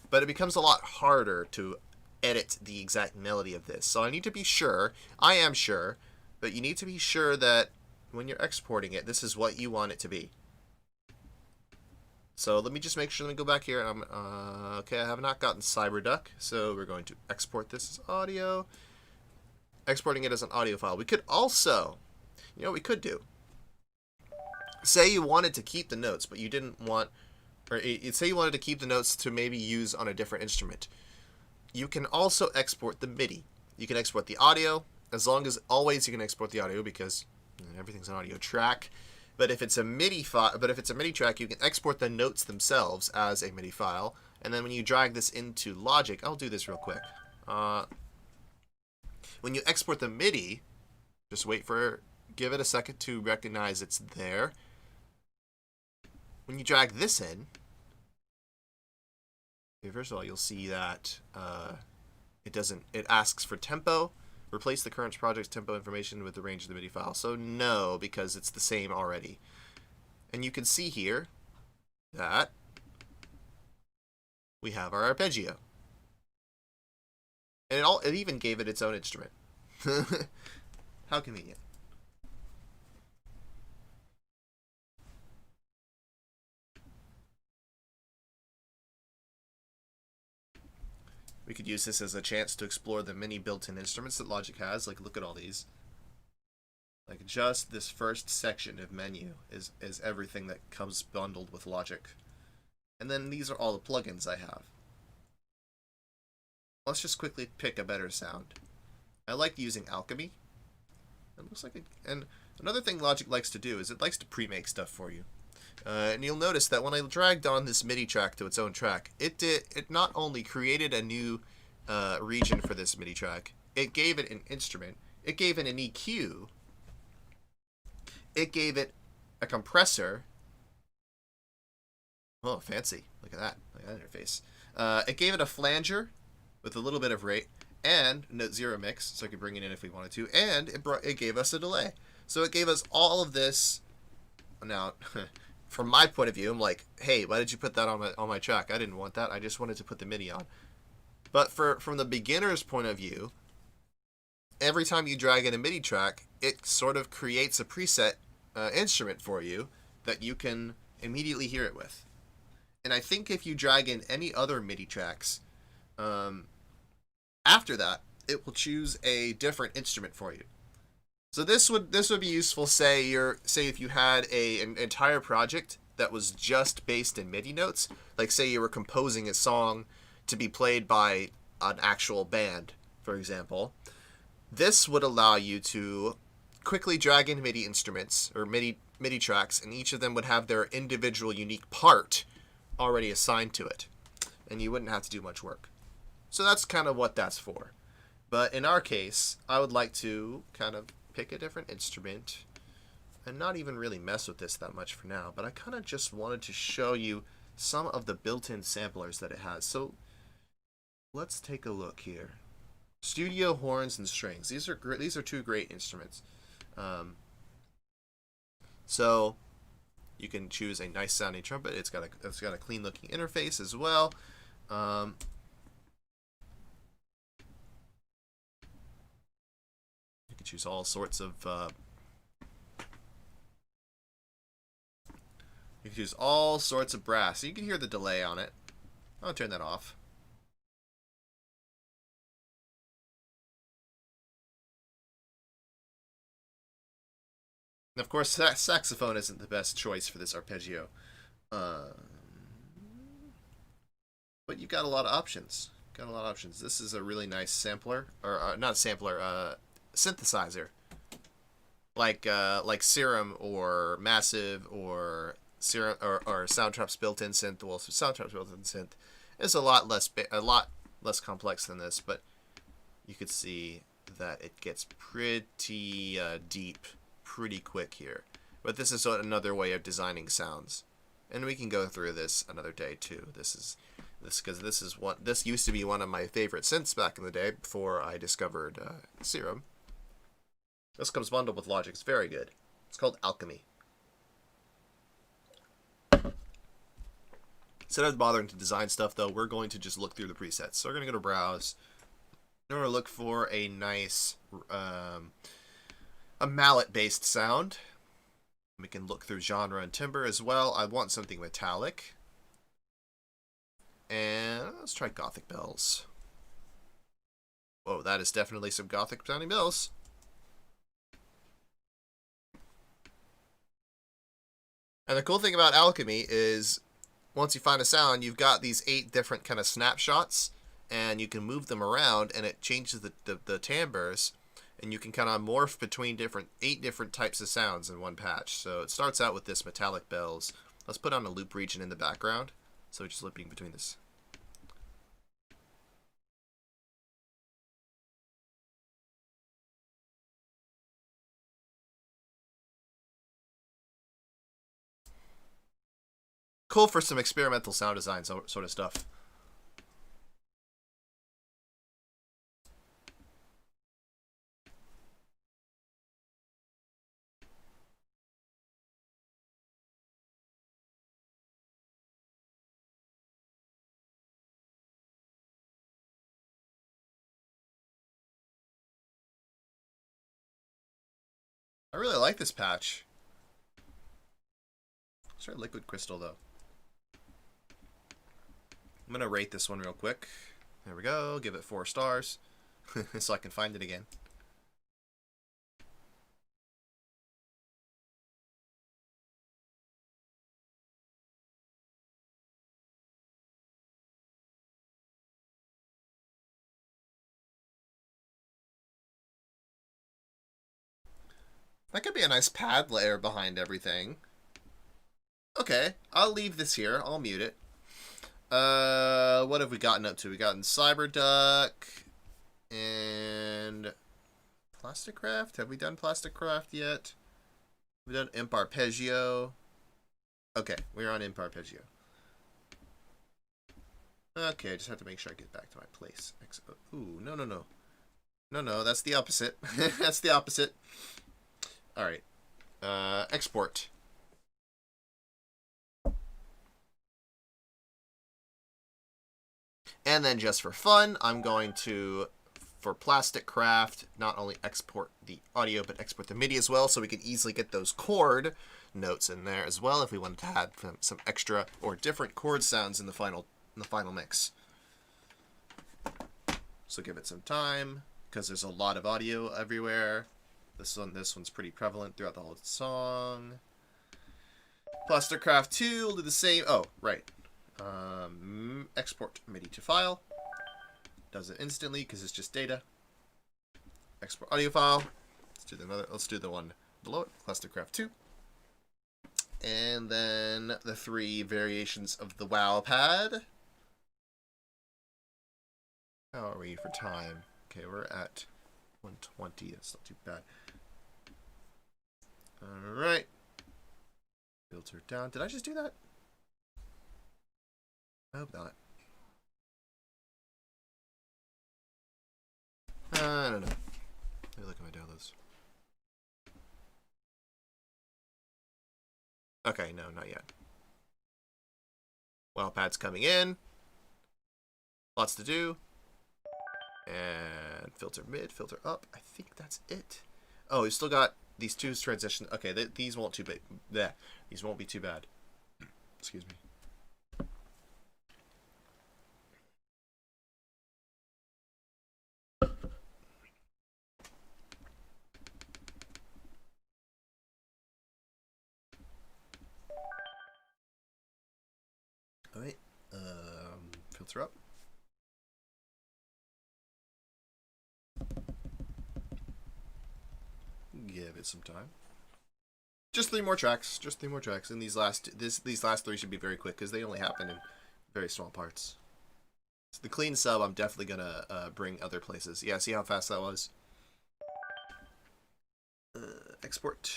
But it becomes a lot harder to edit the exact melody of this. So I need to be sure, I am sure, but you need to be sure that when you're exporting it, this is what you want it to be. So let me just make sure, let me go back here. And okay, I have not gotten CyberDuck, so we're going to export this as audio. Exporting it as an audio file. We could also, you know what we could do? Say you wanted to keep the notes, but you didn't want, or say you wanted to keep the notes to maybe use on a different instrument. You can also export the MIDI. You can export the audio, as long as always you can export the audio because everything's an audio track. But if it's a MIDI file, track, you can export the notes themselves as a MIDI file. And then when you drag this into Logic, I'll do this real quick. When you export the MIDI, just give it a second to recognize it's there. When you drag this in, first of all, you'll see that it asks for tempo. Replace the current project's tempo information with the range of the MIDI file. So no, because it's the same already. And you can see here that we have our arpeggio. And it even gave it its own instrument. How convenient. We could use this as a chance to explore the many built-in instruments that Logic has. Like, look at all these. Like, just this first section of menu is everything that comes bundled with Logic. And then these are all the plugins I have. Let's just quickly pick a better sound. I like using Alchemy. It looks like and another thing Logic likes to do is it likes to pre-make stuff for you. And you'll notice that when I dragged on this MIDI track to its own track, it not only created a new region for this MIDI track, it gave it an instrument, it gave it an EQ, it gave it a compressor. Oh, fancy. Look at that. Look at that interface. It gave it a flanger with a little bit of rate and note zero mix, so I could bring it in if we wanted to, and it gave us a delay. So it gave us all of this. Now, from my point of view, I'm like, hey, why did you put that on my track? I didn't want that. I just wanted to put the MIDI on. But from the beginner's point of view, every time you drag in a MIDI track, it sort of creates a preset instrument for you that you can immediately hear it with. And I think if you drag in any other MIDI tracks, after that, it will choose a different instrument for you. So this would be useful. Say if you had an entire project that was just based in MIDI notes, like say you were composing a song to be played by an actual band, for example. This would allow you to quickly drag in MIDI instruments or MIDI tracks, and each of them would have their individual unique part already assigned to it, and you wouldn't have to do much work. So that's kind of what that's for. But in our case, I would like to kind of pick a different instrument and not even really mess with this that much for now, but I kind of just wanted to show you some of the built-in samplers that it has. So let's take a look here. Studio horns and strings. These are two great instruments. So you can choose a nice sounding trumpet. It's got a clean looking interface as well. You can choose all sorts of brass. So you can hear the delay on it. I'll turn that off. And of course, saxophone isn't the best choice for this arpeggio. But you've got a lot of options. This is a really nice sampler, or not sampler, synthesizer, like Serum or Massive or Serum or Soundtrap's built-in synth. Well, Soundtrap's built-in synth is a lot less complex than this, but you could see that it gets pretty deep pretty quick here. But this is another way of designing sounds. And we can go through this another day too. This used to be one of my favorite synths back in the day before I discovered Serum. This comes bundled with Logic. It's very good. It's called Alchemy. Instead of bothering to design stuff, though, we're going to just look through the presets. So we're going to go to Browse. We're going to look for a nice, a mallet-based sound. We can look through genre and timbre as well. I want something metallic. And let's try Gothic bells. Whoa, that is definitely some Gothic sounding bells. And the cool thing about Alchemy is once you find a sound, you've got these 8 different kind of snapshots, and you can move them around, and it changes the timbres, and you can kind of morph between 8 different types of sounds in one patch. So it starts out with this metallic bells. Let's put on a loop region in the background, so just looping between this. Cool for some experimental sound design sort of stuff. I really like this patch. Let's try Liquid Crystal, though. I'm going to rate this one real quick. There we go. Give it 4 stars. So I can find it again. That could be a nice pad layer behind everything. Okay, I'll leave this here. I'll mute it. What have we gotten up to? We gotten Cyberduck and Plasticraft. Have we done Plasticraft yet? We've done Imp Arpeggio. Okay, we're on Imp Arpeggio. Okay, I just have to make sure I get back to my place. Ooh, no. No, that's the opposite. That's the opposite. Alright. Export. And then just for fun, I'm going to, for Plasticraft, not only export the audio, but export the MIDI as well, so we can easily get those chord notes in there as well if we wanted to add some extra or different chord sounds in the final mix. So give it some time, because there's a lot of audio everywhere. This one's pretty prevalent throughout the whole song. Plasticraft 2 will do the same. Oh, right. Export MIDI to file. Does it instantly because it's just data. Export audio file. Let's do the one below it. Plasticraft 2. And then the 3 variations of the WoW pad. How are we for time? Okay, we're at 120. That's not too bad. Alright. Filter down. Did I just do that? I hope not. I don't know. Let me look at my downloads. Okay, no, not yet. Well, pad's coming in. Lots to do. And filter mid, filter up. I think that's it. Oh, we still got these 2 transitions. Okay, these won't too big. Bleh. These won't be too bad. Excuse me. Alright, filter up. Give it some time. Just 3 more tracks. Just 3 more tracks. And these last 3 should be very quick because they only happen in very small parts. So the clean sub, I'm definitely gonna bring other places. Yeah, see how fast that was. export.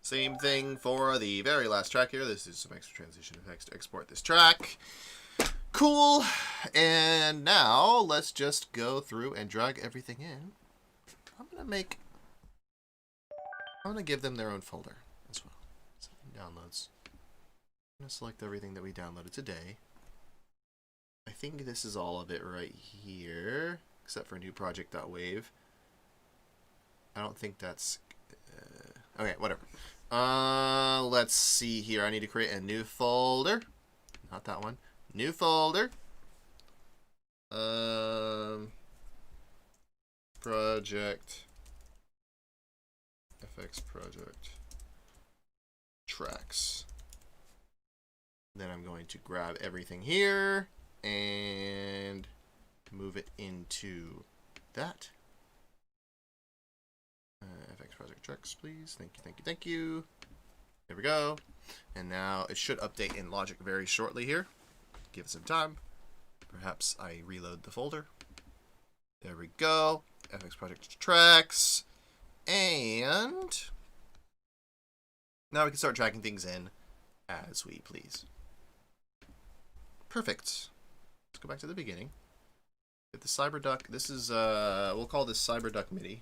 Same thing for the very last track here. This is some extra transition effects to export this track. Cool. And now let's just go through and drag everything in. I'm going to give them their own folder as well. So downloads. I'm going to select everything that we downloaded today. I think this is all of it right here, except for new project.wave. I don't think that's... okay, whatever. Let's see here. I need to create a new folder. Not that one. New folder. Project. FX project. Tracks. Then I'm going to grab everything here and move it into that. FX project tracks, please. Thank you, thank you, thank you. There we go. And now it should update in Logic very shortly here. Give it some time. Perhaps I reload the folder. There we go. FX project tracks. And now we can start tracking things in as we please. Perfect. Let's go back to the beginning. Get the CyberDuck. This is, we'll call this CyberDuck MIDI.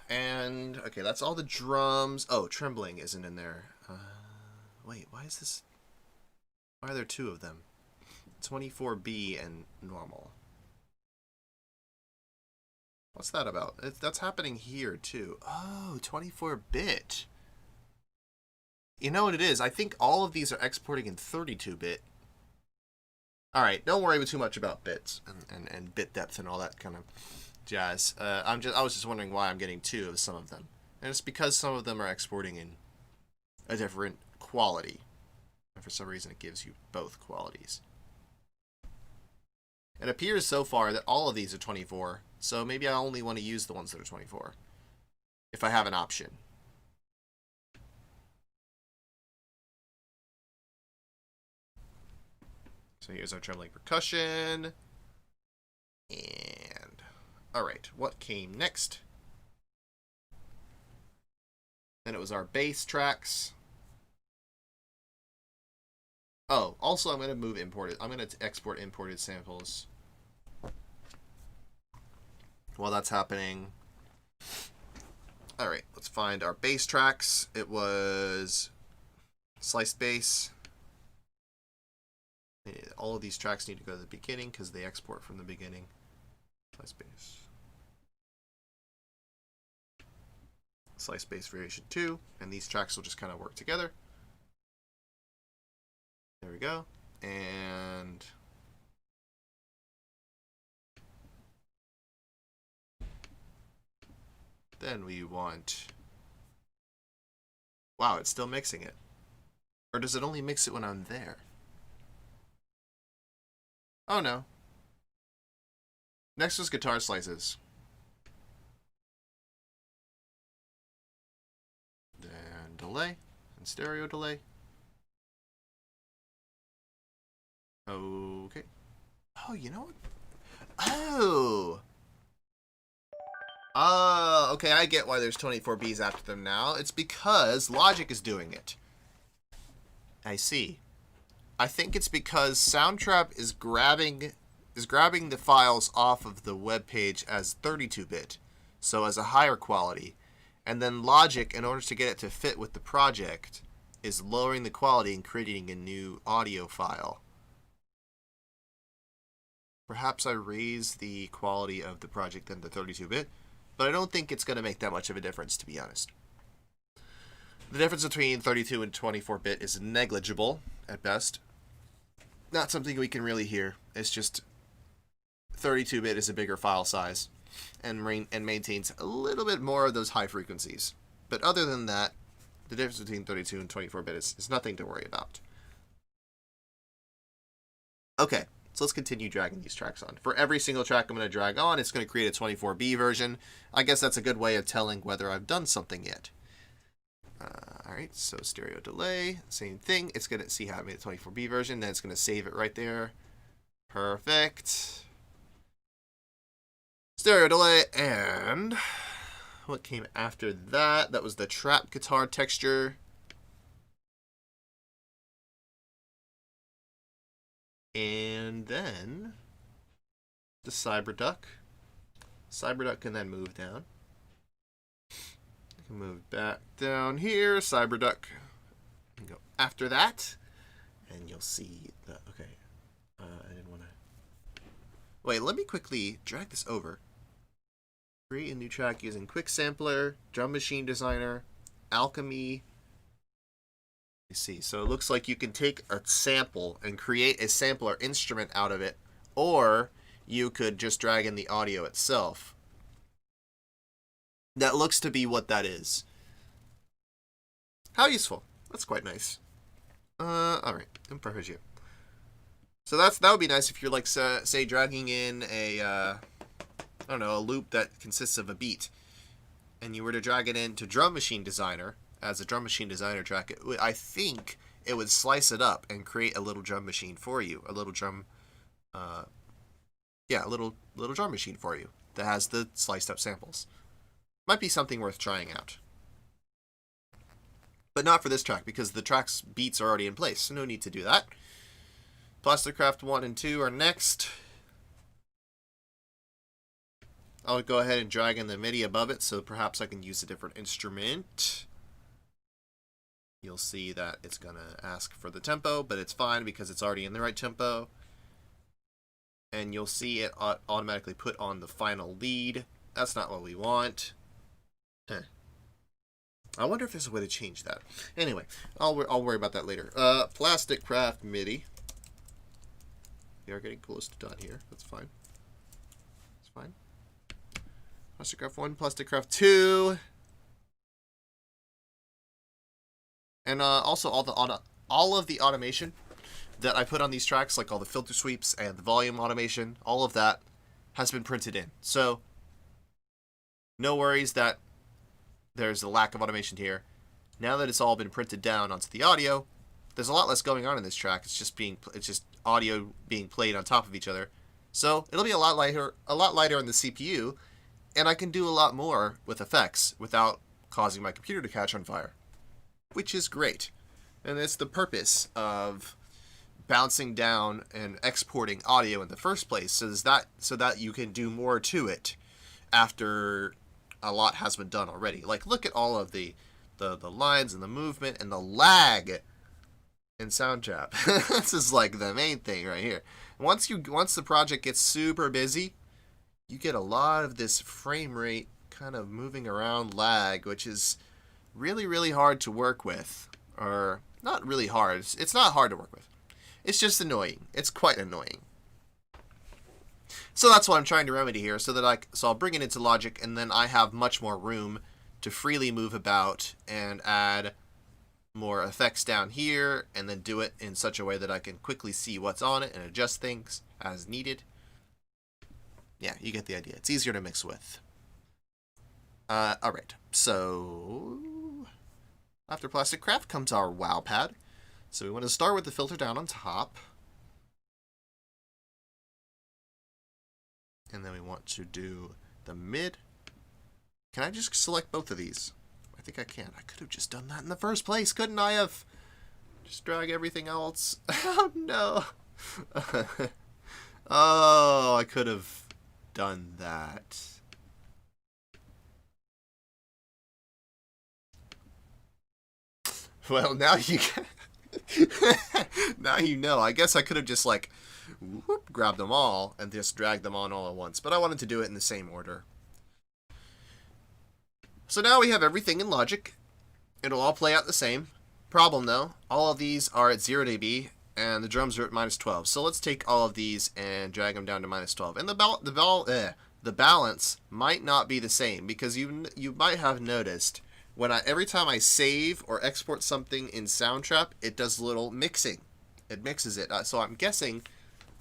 And, okay, that's all the drums. Oh, trembling isn't in there. Wait, why is this? Why are there two of them? 24B and normal. What's that about? That's happening here, too. Oh, 24-bit. You know what it is? I think all of these are exporting in 32-bit. All right, don't worry too much about bits and bit depth and all that kind of jazz. I was just wondering why I'm getting two of some of them. And it's because some of them are exporting in a different quality. And for some reason, it gives you both qualities. It appears so far that all of these are 24, so maybe I only want to use the ones that are 24, if I have an option. So here's our trembling percussion. And, alright, what came next? Then it was our bass tracks. Oh, also I'm going to move imported. I'm going to export imported samples. While that's happening. Alright, let's find our bass tracks. It was sliced bass. All of these tracks need to go to the beginning because they export from the beginning. Slice bass. Slice bass variation 2. And these tracks will just kind of work together. There we go. And then we want... Wow, it's still mixing it. Or does it only mix it when I'm there? Oh no. Next was guitar slices. Then delay and stereo delay. Okay. Oh, you know what? Oh! Okay, I get why there's 24Bs after them now. It's because Logic is doing it. I see. I think it's because Soundtrap is grabbing the files off of the web page as 32-bit, so as a higher quality, and then Logic, in order to get it to fit with the project, is lowering the quality and creating a new audio file. Perhaps I raise the quality of the project than the 32-bit, but I don't think it's going to make that much of a difference, to be honest. The difference between 32 and 24-bit is negligible, at best. Not something we can really hear. It's just 32-bit is a bigger file size and maintains a little bit more of those high frequencies. But other than that, the difference between 32 and 24-bit is nothing to worry about. Okay, so let's continue dragging these tracks on. For every single track I'm going to drag on, it's going to create a 24B version. I guess that's a good way of telling whether I've done something yet. Alright, so stereo delay, same thing. It's going to see how I made a 24B version, then it's going to save it right there. Perfect. Stereo delay, and what came after that? That was the trap guitar texture. And then the Cyberduck. Cyberduck can then move down. I can move back down here. Cyberduck can go after that. And you'll see the, okay. I didn't want to. Wait, let me quickly drag this over. Create a new track using Quick Sampler, Drum Machine Designer, Alchemy. You see, so it looks like you can take a sample and create a sampler instrument out of it, or you could just drag in the audio itself. That looks to be what that is. How useful. That's quite nice. Alright, Percussion. So that would be nice if you're like, say, dragging in a, I don't know, a loop that consists of a beat, and you were to drag it into Drum Machine Designer as a Drum Machine Designer track. I think it would slice it up and create a little drum machine for you, a little drum, yeah, a little drum machine for you that has the sliced up samples. Might be something worth trying out. But not for this track, because the track's beats are already in place, so no need to do that. Plasticraft 1 and 2 are next. I'll go ahead and drag in the MIDI above it, so perhaps I can use a different instrument. You'll see that it's going to ask for the tempo, but it's fine because it's already in the right tempo. And you'll see it automatically put on the final lead. That's not what we want. I wonder if there's a way to change that. Anyway, I'll worry about that later. Plasticraft MIDI. We are getting close to done here. That's fine. It's fine. Plasticraft 1, Plasticraft 2. And also all of the automation that I put on these tracks, like all the filter sweeps and the volume automation, all of that has been printed in. So no worries that there's a lack of automation here. Now that it's all been printed down onto the audio, there's a lot less going on in this track. It's just audio being played on top of each other. So it'll be a lot lighter on the CPU, and I can do a lot more with effects without causing my computer to catch on fire, which is great. And that's the purpose of bouncing down and exporting audio in the first place, so that you can do more to it after a lot has been done already. Like, look at all of the lines and the movement and the lag in Soundtrap. This is like the main thing right here. Once the project gets super busy, you get a lot of this frame rate kind of moving around lag, which is really, really hard to work with. Or not really hard. It's not hard to work with. It's just annoying. It's quite annoying. So that's what I'm trying to remedy here, so I'll bring it into Logic, and then I have much more room to freely move about and add more effects down here, and then do it in such a way that I can quickly see what's on it and adjust things as needed. Yeah, you get the idea. It's easier to mix with. Alright, so after Plasticraft comes our WoW pad. So we want to start with the filter down on top. And then we want to do the mid. Can I just select both of these? I think I can. I could have just done that in the first place, couldn't I have? Just drag everything else. Oh, no. Oh, I could have done that. Well, now you can. Now you know. I guess I could have just like whoop, grabbed them all and just dragged them on all at once, but I wanted to do it in the same order. So now we have everything in Logic. It'll all play out the same. Problem though, all of these are at 0 dB and the drums are at -12. So let's take all of these and drag them down to -12. And the balance might not be the same, because you might have noticed when every time I save or export something in Soundtrap, it does a little mixing. It mixes it. So I'm guessing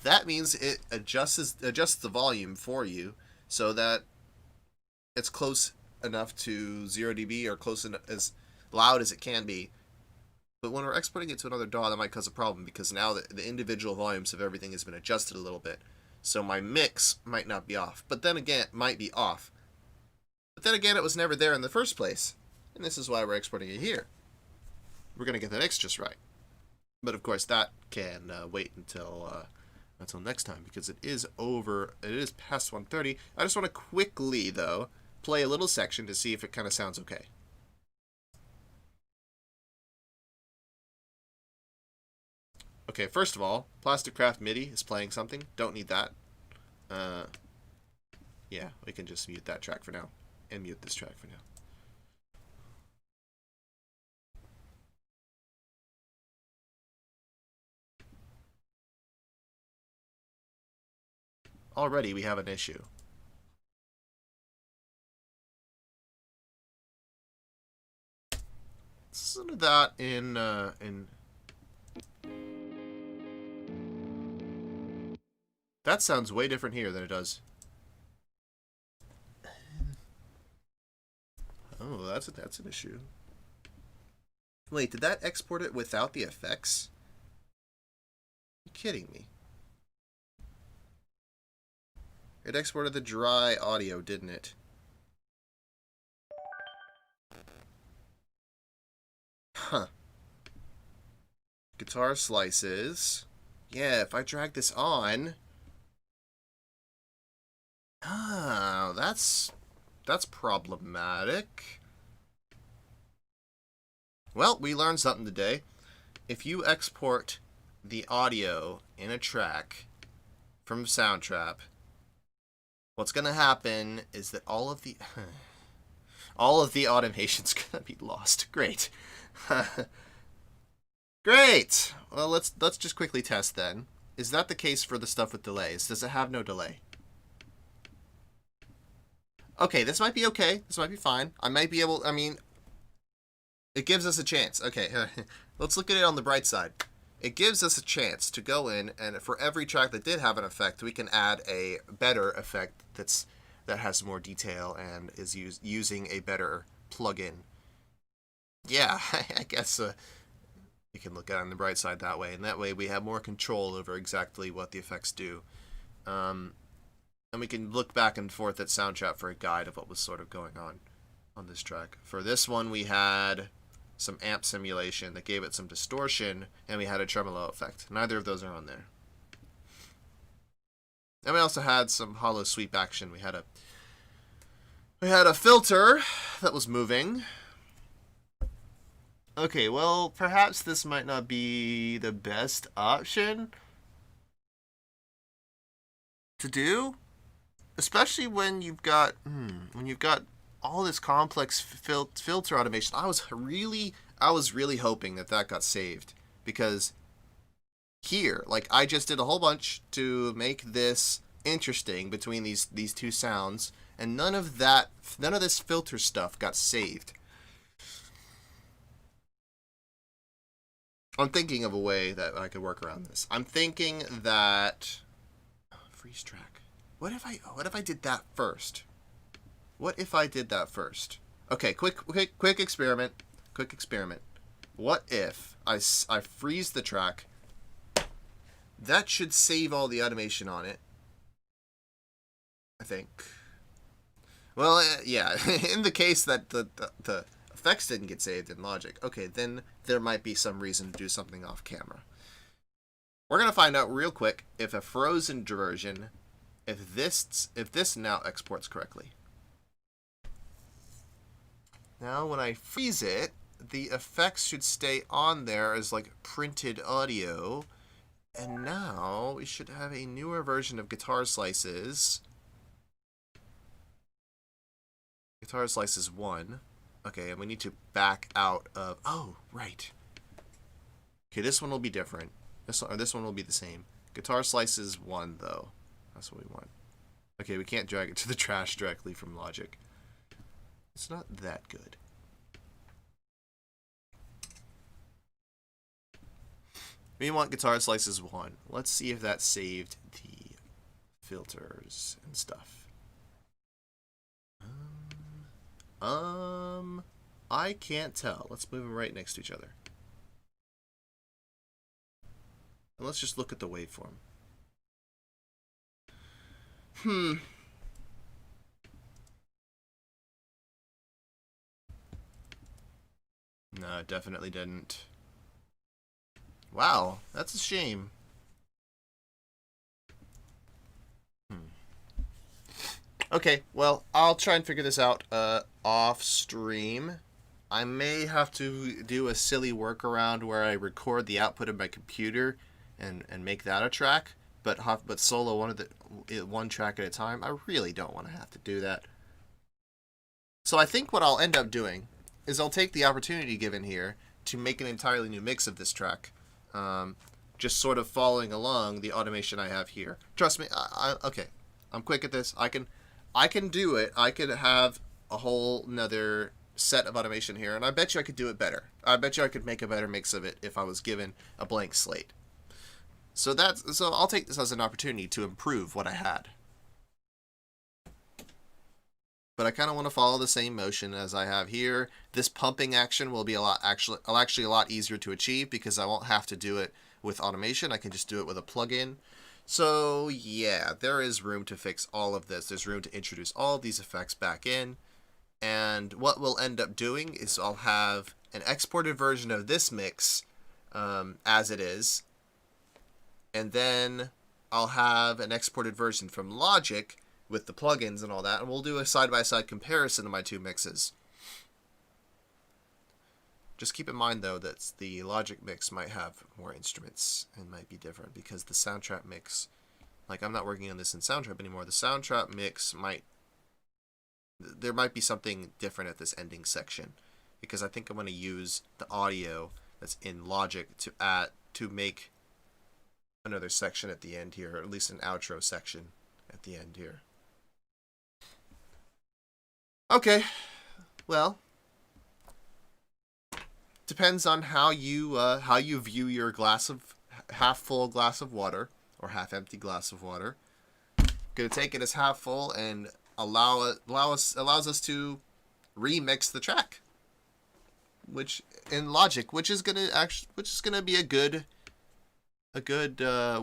that means it adjusts the volume for you so that it's close enough to 0 dB or close enough as loud as it can be. But when we're exporting it to another DAW, that might cause a problem because now the individual volumes of everything has been adjusted a little bit. So my mix might not be off. But then again, it might be off. But then again, it was never there in the first place. And this is why we're exporting it here. We're going to get the mix just right. But of course, that can wait until next time because it is past 1:30. I just want to quickly, though, play a little section to see if it kind of sounds okay. Okay, first of all, Plastic Craft MIDI is playing something. Don't need that. Yeah, we can just mute that track for now. And mute this track for now. Already we have an issue. Listen to that in that sounds way different here than it does. Oh, that's an issue. Wait, did that export it without the effects? You're kidding me. It exported the dry audio, didn't it? Huh. Guitar slices. Yeah, if I drag this on... Oh, that's problematic. Well, we learned something today. If you export the audio in a track from Soundtrap, what's going to happen is that all of the automation's going to be lost. Great. Great. Well, let's just quickly test then. Is that the case for the stuff with delays? Does it have no delay? Okay, this might be okay. This might be fine. I might be able... I mean, it gives us a chance. Okay, let's look at it on the bright side. It gives us a chance to go in, and for every track that did have an effect, we can add a better effect that has more detail and is using a better plugin. Yeah, I guess we can look at it on the bright side that way, and that way we have more control over exactly what the effects do. And we can look back and forth at Soundtrap for a guide of what was sort of going on this track. For this one, we had some amp simulation that gave it some distortion, and we had a tremolo effect. Neither of those are on there. And we also had some hollow sweep action. We had a filter that was moving. Okay, well, perhaps this might not be the best option to do, especially when you've got all this complex filter automation. I was really hoping that got saved, because here, like, I just did a whole bunch to make this interesting between these two sounds, and none of this filter stuff got saved. I'm thinking of a way that I could work around this. I'm thinking that freeze track. What if I did that first? What if I did that first? Okay, quick experiment. Quick experiment. What if I freeze the track? That should save all the automation on it, I think. Well, yeah. In the case that the effects didn't get saved in Logic, okay, then there might be some reason to do something off camera. We're gonna find out real quick if a frozen version, if this now exports correctly. Now, when I freeze it, the effects should stay on there as like printed audio. And now we should have a newer version of Guitar Slices. Guitar Slices 1. Okay, and we need to back out of... Oh, right. Okay, this one will be different. This one will be the same. Guitar Slices 1, though. That's what we want. Okay, we can't drag it to the trash directly from Logic. It's not that good. We want Guitar Slices 1. Let's see if that saved the filters and stuff. I can't tell. Let's move them right next to each other. And let's just look at the waveform. No, it definitely didn't. Wow, that's a shame. Okay, well, I'll try and figure this out off stream. I may have to do a silly workaround where I record the output of my computer and make that a track, but solo one track at a time. I really don't want to have to do that. So I think what I'll end up doing is I'll take the opportunity given here to make an entirely new mix of this track, just sort of following along the automation I have here. Trust me, okay, I'm quick at this. I can do it. I could have a whole another set of automation here, and I bet you I could do it better. I bet you I could make a better mix of it if I was given a blank slate. So I'll take this as an opportunity to improve what I had. But I kind of want to follow the same motion as I have here. This pumping action will be actually a lot easier to achieve because I won't have to do it with automation. I can just do it with a plugin. So yeah, there is room to fix all of this. There's room to introduce all of these effects back in. And what we'll end up doing is I'll have an exported version of this mix as it is. And then I'll have an exported version from Logic with the plugins and all that. And we'll do a side-by-side comparison of my two mixes. Just keep in mind, though, that the Logic mix might have more instruments and might be different because the Soundtrap mix, like I'm not working on this in Soundtrap anymore, the Soundtrap mix there might be something different at this ending section because I think I'm going to use the audio that's in Logic to make another section at the end here, or at least an outro section at the end here. Okay, well, depends on how you view your half full glass of water or half empty glass of water. Gonna take it as half full and allows us to remix the track, which in Logic, which is gonna be a good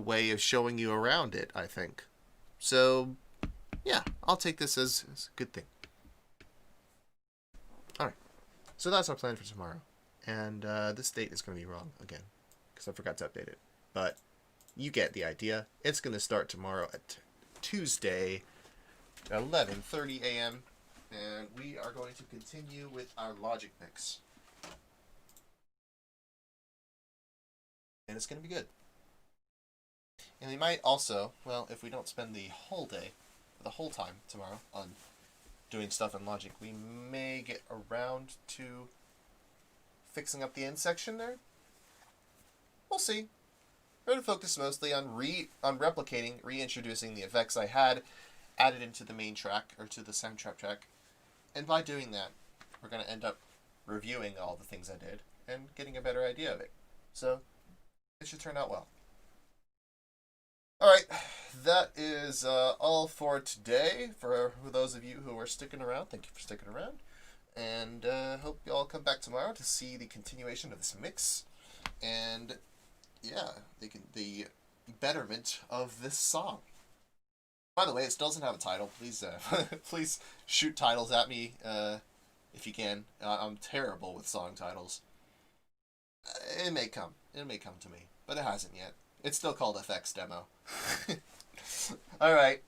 way of showing you around it, I think. So yeah, I'll take this as a good thing. All right, so that's our plan for tomorrow. And this date is going to be wrong again because I forgot to update it. But you get the idea. It's going to start tomorrow at Tuesday, 11:30 a.m. And we are going to continue with our Logic mix. And it's going to be good. And we might also, well, if we don't spend the whole day, the whole time tomorrow on doing stuff in Logic, we may get around to fixing up the end section there. We'll see. We're going to focus mostly on reintroducing the effects I had added into the main track, or to the Soundtrap track. And by doing that, we're going to end up reviewing all the things I did and getting a better idea of it. So, it should turn out well. Alright, that is all for today. For those of you who are sticking around, thank you for sticking around. And hope you all come back tomorrow to see the continuation of this mix. And yeah, the betterment of this song. By the way, it still doesn't have a title. Please, please shoot titles at me if you can. I'm terrible with song titles. It may come. It may come to me, but it hasn't yet. It's still called FX Demo. All right.